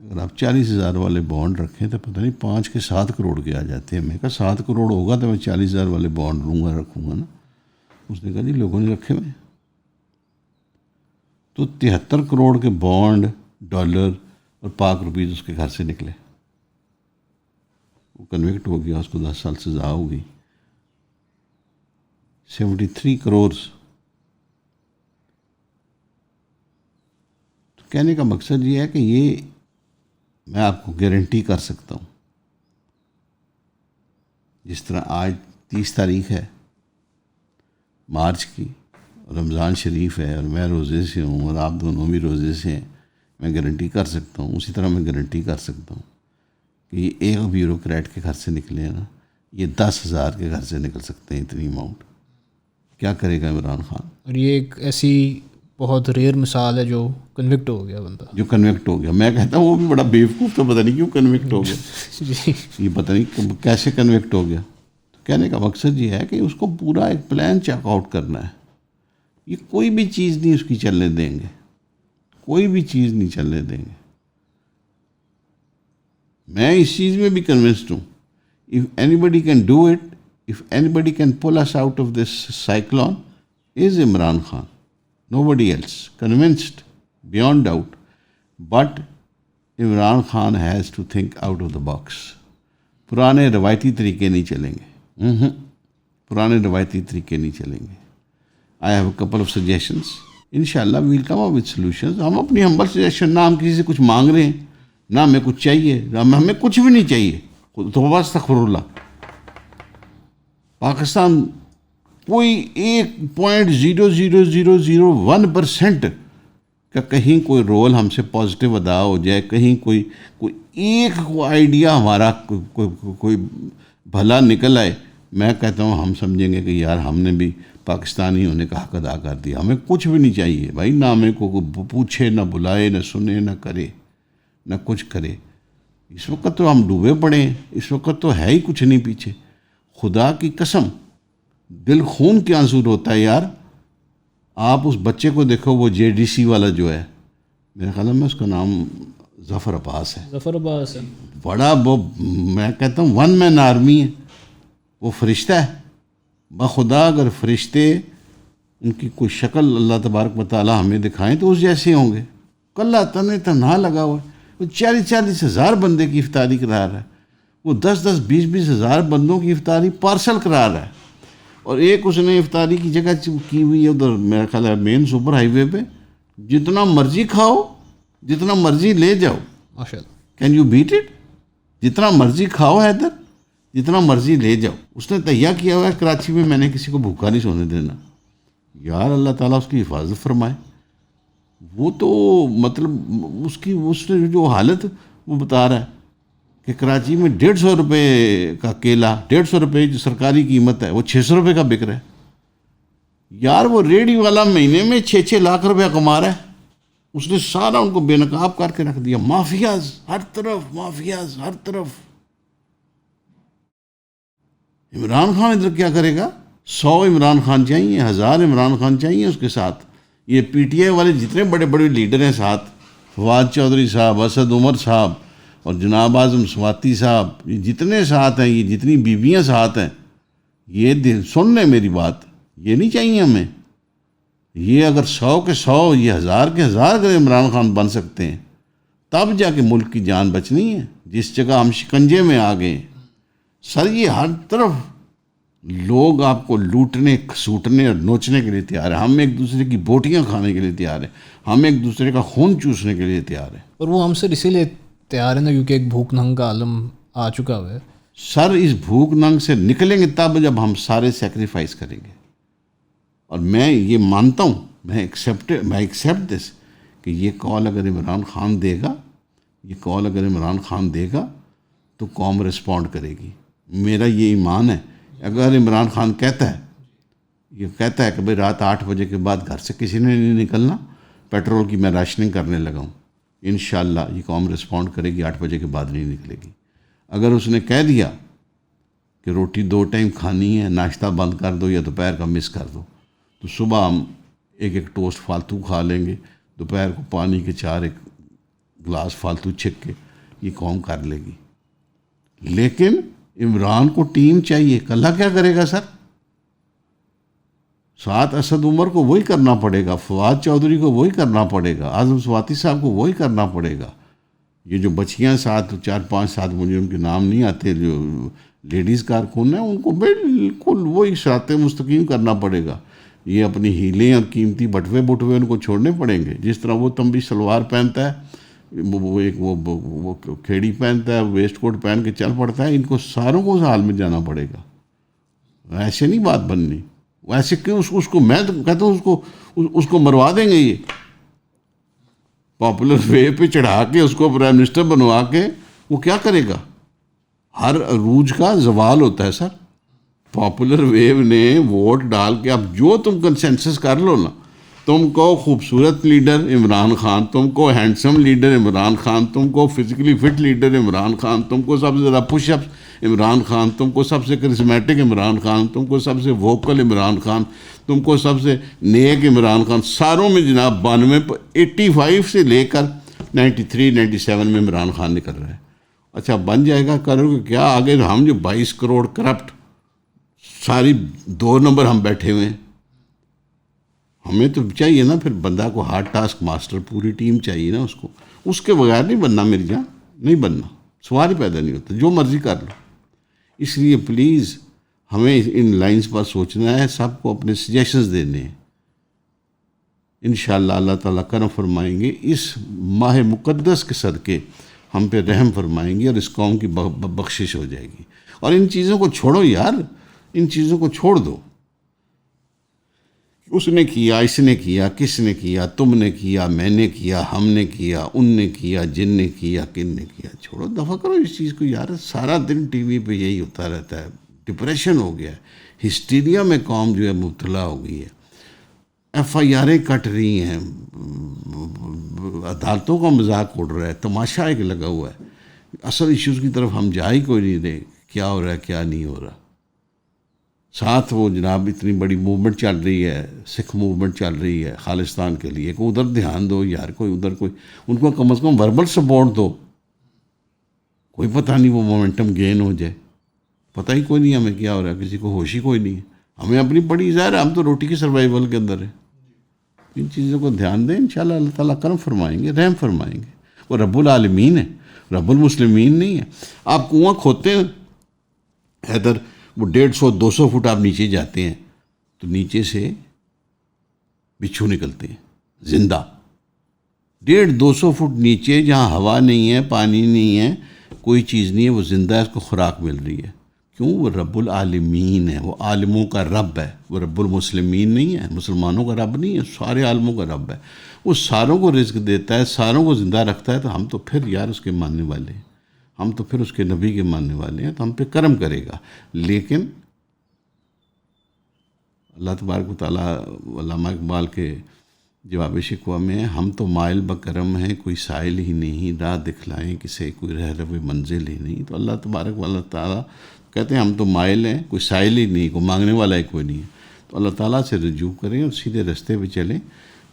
اگر آپ 40,000 والے بانڈ رکھیں تو پتہ نہیں 5 کے 7 کروڑ کے آ جاتے ہیں. میں کہا 7 کروڑ ہوگا تو میں 40,000 والے بانڈ لوں گا، رکھوں گا نا. اس نے کہا جی لوگوں نے رکھے ہوئے. تو 73 کروڑ کے بانڈ، ڈالر اور پاک روپیز اس کے گھر سے نکلے. وہ کنوکٹ ہو گیا، اس کو 10 سال سزا ہو گئی. 73 کروڑ. تو کہنے کا مقصد یہ ہے کہ یہ میں آپ کو گارنٹی کر سکتا ہوں، جس طرح آج 30 تاریخ ہے مارچ کی، رمضان شریف ہے اور میں روزے سے ہوں اور آپ دونوں بھی روزے سے ہیں، میں گارنٹی کر سکتا ہوں. اسی طرح میں گارنٹی کر سکتا ہوں کہ یہ ایک بیوروکریٹ کے گھر سے نکلے ہیں نا، یہ 10,000 کے گھر سے نکل سکتے ہیں اتنی اماؤنٹ. کیا کرے گا عمران خان؟ اور یہ ایک ایسی بہت ریئر مثال ہے جو کنوکٹ ہو گیا بندہ، جو کنوکٹ ہو گیا. میں کہتا ہوں وہ بھی بڑا بیوقوف، تو پتہ نہیں کیوں کنوکٹ ہو گیا. جی یہ پتہ نہیں کیسے کنوکٹ ہو گیا. کہنے کا مقصد یہ ہے کہ اس کو پورا ایک پلان چیک آؤٹ کرنا ہے. یہ کوئی بھی چیز نہیں اس کی چلنے دیں گے، کوئی بھی چیز نہیں چلنے دیں گے. میں اس چیز میں بھی کنونسڈ ہوں. If anybody can do it, if anybody can pull us out of this cyclone is Imran Khan. Nobody else. Convinced beyond doubt. But Imran Khan has to think out of the box. پرانے روایتی طریقے نہیں چلیں گے، پرانے روایتی طریقے نہیں چلیں گے. I have a couple of suggestions. Inshallah we'll come up with solutions. ہم اپنی ہمبل سجیشن، نہ ہم کسی سے کچھ مانگ رہے ہیں، نہ ہمیں کچھ چاہیے، نہ ہمیں کچھ بھی نہیں چاہیے. توبہ استغفر اللہ. پاکستان کوئی 1.00001% کا کہیں کوئی رول ہم سے پازیٹیو ادا ہو جائے، کہیں کوئی ایک آئیڈیا ہمارا کوئی بھلا نکل آئے، میں کہتا ہوں ہم سمجھیں گے کہ یار ہم نے بھی پاکستانی ہونے کا حق ادا کر دیا. ہمیں کچھ بھی نہیں چاہیے بھائی، نہ ہمیں کو پوچھے، نہ بلائے، نہ سنے، نہ کرے، نہ کچھ کرے. اس وقت تو ہم ڈوبے پڑے ہیں، اس وقت تو ہے ہی کچھ نہیں پیچھے. خدا کی قسم دل خون کے آنسو ہوتا ہے یار. آپ اس بچے کو دیکھو، وہ JDC والا جو ہے، میرے خیال میں اس کا نام ظفر عباس ہے. ظفر عباس ہے، بڑا وہ میں کہتا ہوں 1 مین آرمی ہے. وہ فرشتہ ہے بخدا. اگر فرشتے ان کی کوئی شکل اللہ تبارک و تعالیٰ ہمیں دکھائیں تو اس جیسے ہوں گے. کل تنہا لگا ہوا ہے. وہ 40,000 ہزار بندے کی افطاری کرا رہا ہے. وہ 10,000 20,000 ہزار بندوں کی افطاری پارسل کرا رہا ہے. اور ایک اس نے افطاری کی جگہ کی ہوئی ہے ادھر میرا خیال ہے مین سپر ہائی وے پہ. جتنا مرضی کھاؤ، جتنا مرضی لے جاؤ. ماشاء اللہ. Can you beat it? جتنا مرضی کھاؤ حیدر، جتنا مرضی لے جاؤ. اس نے تیار کیا ہوا ہے کراچی میں، میں نے کسی کو بھوکا نہیں سونے دینا. یار اللہ تعالیٰ اس کی حفاظت فرمائے. وہ تو مطلب اس نے جو حالت وہ بتا رہا ہے کہ کراچی میں 150 روپے کا کیلا، 150 روپے جو سرکاری قیمت ہے، وہ 600 روپے کا بک رہا ہے. یار وہ ریڑھی والا مہینے میں 6-6 لاکھ روپے کما رہا ہے. اس نے سارا ان کو بے نقاب کر کے رکھ دیا. مافیاز ہر طرف، مافیاز ہر طرف. عمران خان ادھر کیا کرے گا؟ 100 عمران خان چاہیے، 1000 عمران خان چاہیے اس کے ساتھ. یہ PTI والے جتنے بڑے بڑے لیڈر ہیں ساتھ، فواد چودھری صاحب، اسد عمر صاحب اور جناب اعظم سواتی صاحب، یہ جتنے ساتھ ہیں، یہ جتنی بیویاں ساتھ ہیں، یہ سن لیں میری بات، یہ نہیں چاہیے ہمیں. یہ اگر 100 کے 100، یہ 1000 کے 1000 اگر عمران خان بن سکتے ہیں تب جا کے ملک کی جان بچنی ہے. جس جگہ ہم شکنجے میں آ گئے سر، یہ ہر طرف لوگ آپ کو لوٹنے کھسوٹنے اور نوچنے کے لیے تیار ہیں. ہم ایک دوسرے کی بوٹیاں کھانے کے لیے تیار ہیں. ہم ایک دوسرے کا خون چوسنے کے لیے تیار ہیں. اور وہ ہم سے اسی لیے تیار ہے نا کیونکہ ایک بھوک ننگ کا عالم آ چکا ہوا ہے. سر اس بھوک ننگ سے نکلیں گے تب جب ہم سارے سیکریفائس کریں گے. اور میں یہ مانتا ہوں، میں ایکسیپٹ دس کہ یہ کال اگر عمران خان دے گا تو قوم رسپونڈ کرے گی. میرا یہ ایمان ہے. اگر عمران خان کہتا ہے کہ بھئی رات 8 بجے کے بعد گھر سے کسی نے نہیں نکلنا، پیٹرول کی میں راشننگ کرنے لگا ہوں، انشاءاللہ یہ قوم رسپونڈ کرے گی، 8 بجے کے بعد نہیں نکلے گی. اگر اس نے کہہ دیا کہ روٹی 2 ٹائم کھانی ہے، ناشتہ بند کر دو یا دوپہر کا مس کر دو، تو صبح ہم ایک ٹوسٹ فالتو کھا لیں گے، دوپہر کو پانی کے 4 گلاس فالتو چھک کے یہ قوم کر لے گی. لیکن عمران کو ٹیم چاہیے. کلّا کیا کرے گا سر؟ ساتھ اسد عمر کو وہی کرنا پڑے گا، فواد چودھری کو وہی کرنا پڑے گا، اعظم سواتی صاحب کو وہی کرنا پڑے گا. یہ جو بچیاں ساتھ 4-5 مجھے ان کے نام نہیں آتے جو لیڈیز کارکن ہیں، ان کو بالکل وہی صراط مستقیم کرنا پڑے گا. یہ اپنی ہیلیں اور قیمتی بٹوے ان کو چھوڑنے پڑیں گے. جس طرح وہ تمبی سلوار پہنتا ہے، وہ کھیڑی پہنتا ہے، ویسٹ کوٹ پہن کے چل پڑتا ہے، ان کو ساروں کو اس حال میں جانا پڑے گا. ایسے نہیں بات بننی. ویسے کہ اس کو میں تو کہتا ہوں اس کو مروا دیں گے. یہ پاپولر وے پہ چڑھا کے اس کو پرائم منسٹر بنوا کے وہ کیا کرے گا؟ ہر عروج کا زوال ہوتا ہے سر. پاپولر ویو نے ووٹ ڈال کے اب جو تم کنسنسس کر لو نا، تم کو خوبصورت لیڈر عمران خان، تم کو ہینڈسم لیڈر عمران خان، تم کو physically foot ladder Imran Khan, تم کو سب سے زیادہ پش اپ عمران خان، تم کو سب سے کرسمیٹک عمران خان، تم کو سب سے ووکل عمران خان، تم کو سب سے نیک عمران خان. ساروں میں جناب 85 سے لے کر 93-97 میں عمران خان نکل رہا ہے. اچھا بن جائے گا، کرو گے کیا آگے؟ ہم جو 22 کروڑ کرپٹ ساری 2 نمبر ہم بیٹھے ہوئے ہیں. ہمیں تو چاہیے نا پھر بندہ کو ہارڈ ٹاسک ماسٹر، پوری ٹیم چاہیے نا اس کو. اس کے بغیر نہیں بننا میری جان، نہیں بننا. سوال ہی پیدا نہیں ہوتا، جو مرضی کر لو. اس لیے پلیز ہمیں ان لائنز پر سوچنا ہے، سب کو اپنے سجیشنز دینے ہیں. انشاءاللہ اللہ تعالیٰ کرم فرمائیں گے. اس ماہ مقدس کے صدقے ہم پہ رحم فرمائیں گے اور اس قوم کی بخشش ہو جائے گی. اور ان چیزوں کو چھوڑو یار، ان چیزوں کو چھوڑ دو. اس نے کیا، اس نے کیا، کس نے کیا، تم نے کیا، میں نے کیا، ہم نے کیا، ان نے کیا، جن نے کیا، کن نے کیا. چھوڑو، دفع کرو اس چیز کو یار. سارا دن ٹی وی پہ یہی ہوتا رہتا ہے. ڈپریشن ہو گیا ہے، ہسٹیریا میں قوم جو ہے مبتلا ہو گئی ہے. FIRیں کٹ رہی ہیں، عدالتوں کا مذاق اڑ رہا ہے، تماشا ایک لگا ہوا ہے. اصل ایشوز کی طرف ہم جا ہی کوئی نہیں رہے، کیا ہو رہا ہے کیا نہیں ہو رہا. ساتھ وہ جناب اتنی بڑی موومنٹ چل رہی ہے، سکھ موومنٹ چل رہی ہے خالصتان کے لیے، کوئی ادھر دھیان دو یار، کوئی ادھر، کوئی ان کو کم از کم وربل سپورٹ دو. کوئی پتہ نہیں وہ مومنٹم گین ہو جائے. پتہ ہی کوئی نہیں ہمیں کیا ہو رہا ہے، کسی کو ہوش ہی کوئی نہیں ہے. ہمیں اپنی بڑی ظاہر ہے، ہم تو روٹی کی سروائیول کے اندر ہیں. ان چیزوں کو دھیان دیں، انشاءاللہ اللہ تعالیٰ کرم فرمائیں گے، رحم فرمائیں گے. وہ رب العالمین ہے، رب المسلمین نہیں ہے. آپ کنواں کھوتے ہیں حیدر، وہ 150-200 فٹ آپ نیچے جاتے ہیں تو نیچے سے بچھو نکلتے ہیں زندہ. 150-200 فٹ نیچے جہاں ہوا نہیں ہے، پانی نہیں ہے، کوئی چیز نہیں ہے، وہ زندہ ہے، اس کو خوراک مل رہی ہے. کیوں؟ وہ رب العالمین ہے، وہ عالموں کا رب ہے. وہ رب المسلمین نہیں ہے، مسلمانوں کا رب نہیں ہے، سارے عالموں کا رب ہے. وہ ساروں کو رزق دیتا ہے، ساروں کو زندہ رکھتا ہے. تو ہم تو پھر یار اس کے ماننے والے ہیں، ہم تو پھر اس کے نبی کے ماننے والے ہیں، تو ہم پہ کرم کرے گا. لیکن اللہ تبارک و تعالیٰ علامہ اقبال کے جواب شکوہ میں، ہم تو مائل بکرم ہیں، کوئی سائل ہی نہیں، راہ دکھلائیں کسے، کوئی رہرو منزل ہی نہیں. تو اللہ تبارک و تعالیٰ کہتے ہیں ہم تو مائل ہیں، کوئی سائل ہی نہیں، کوئی مانگنے والا ہی کوئی نہیں ہے. تو اللہ تعالیٰ سے رجوع کریں اور سیدھے رستے پہ چلیں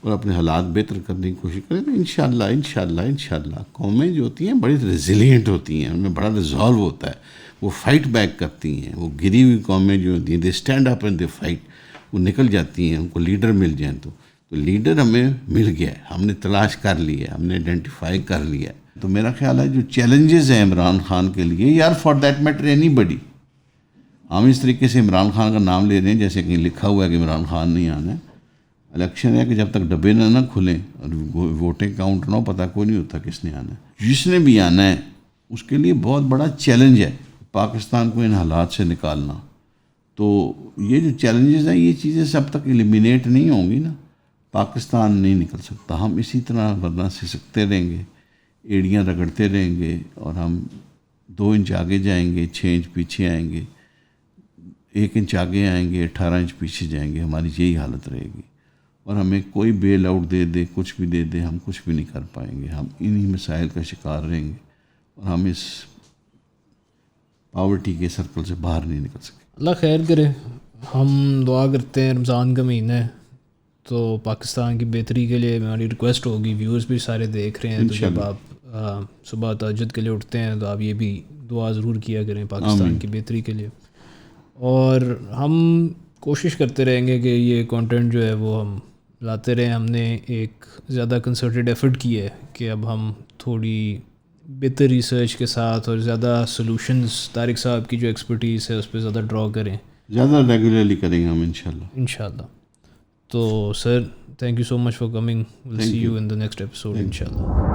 اور اپنے حالات بہتر کرنے کی کوشش کریں. تو انشاءاللہ قومیں جو ہوتی ہیں بڑی ریزیلینٹ ہوتی ہیں، ان میں بڑا ریزالو ہوتا ہے، وہ فائٹ بیک کرتی ہیں. وہ گری ہوئی قومیں جو ہوتی ہیں، they stand up and they fight, وہ نکل جاتی ہیں. ان کو لیڈر مل جائیں تو لیڈر ہمیں مل گیا ہے، ہم نے تلاش کر لیا ہے، ہم نے آئیڈینٹیفائی کر لیا ہے. تو میرا خیال ہے جو چیلنجز ہیں عمران خان کے لیے، یار فار دیٹ میٹر اینی بڈی، ہم اس طریقے سے عمران خان کا نام لے رہے ہیں جیسے کہیں لکھا ہوا ہے کہ عمران خان نہیں آنا ہے. الیکشن ہے کہ جب تک ڈبے نہ کھلیں اور ووٹیں کاؤنٹ نہ ہو، پتہ کوئی نہیں ہوتا کس نے آنا ہے. جس نے بھی آنا ہے اس کے لیے بہت بڑا چیلنج ہے پاکستان کو ان حالات سے نکالنا. تو یہ جو چیلنجز ہیں، یہ چیزیں سب تک ایلیمینیٹ نہیں ہوں گی نا، پاکستان نہیں نکل سکتا. ہم اسی طرح ورنہ سسکتے رہیں گے، ایڑیاں رگڑتے رہیں گے، اور ہم 2 انچ آگے جائیں گے، 6 انچ پیچھے آئیں گے، 1 انچ آگے آئیں گے، 18 انچ پیچھے جائیں گے. ہماری یہی حالت رہے گی، اور ہمیں کوئی بیل آؤٹ دے دے، کچھ بھی دے دے، ہم کچھ بھی نہیں کر پائیں گے. ہم انہی مسائل کا شکار رہیں گے، اور ہم اس پاورٹی کے سرکل سے باہر نہیں نکل سکے. اللہ خیر کرے. ہم دعا کرتے ہیں، رمضان کا مہینہ ہے تو پاکستان کی بہتری کے لیے ہماری ریکویسٹ ہوگی. ویورز بھی سارے دیکھ رہے ہیں، تو جب آپ صبح تہجد کے لیے اٹھتے ہیں تو آپ یہ بھی دعا ضرور کیا کریں پاکستان کی بہتری کے لیے. اور ہم کوشش کرتے رہیں گے کہ یہ کانٹینٹ جو ہے وہ ہم لاتے رہیں. ہم نے ایک زیادہ کنسرٹڈ ایفرٹ کی ہے کہ اب ہم تھوڑی بہتر ریسرچ کے ساتھ اور زیادہ سلوشنز، طارق صاحب کی جو ایکسپرٹیز ہے اس پہ زیادہ ڈرا کریں. زیادہ ریگولرلی کریں گے ہم انشاءاللہ. تو sir, thank you so much for coming. Will see you in the next episode انشاءاللہ.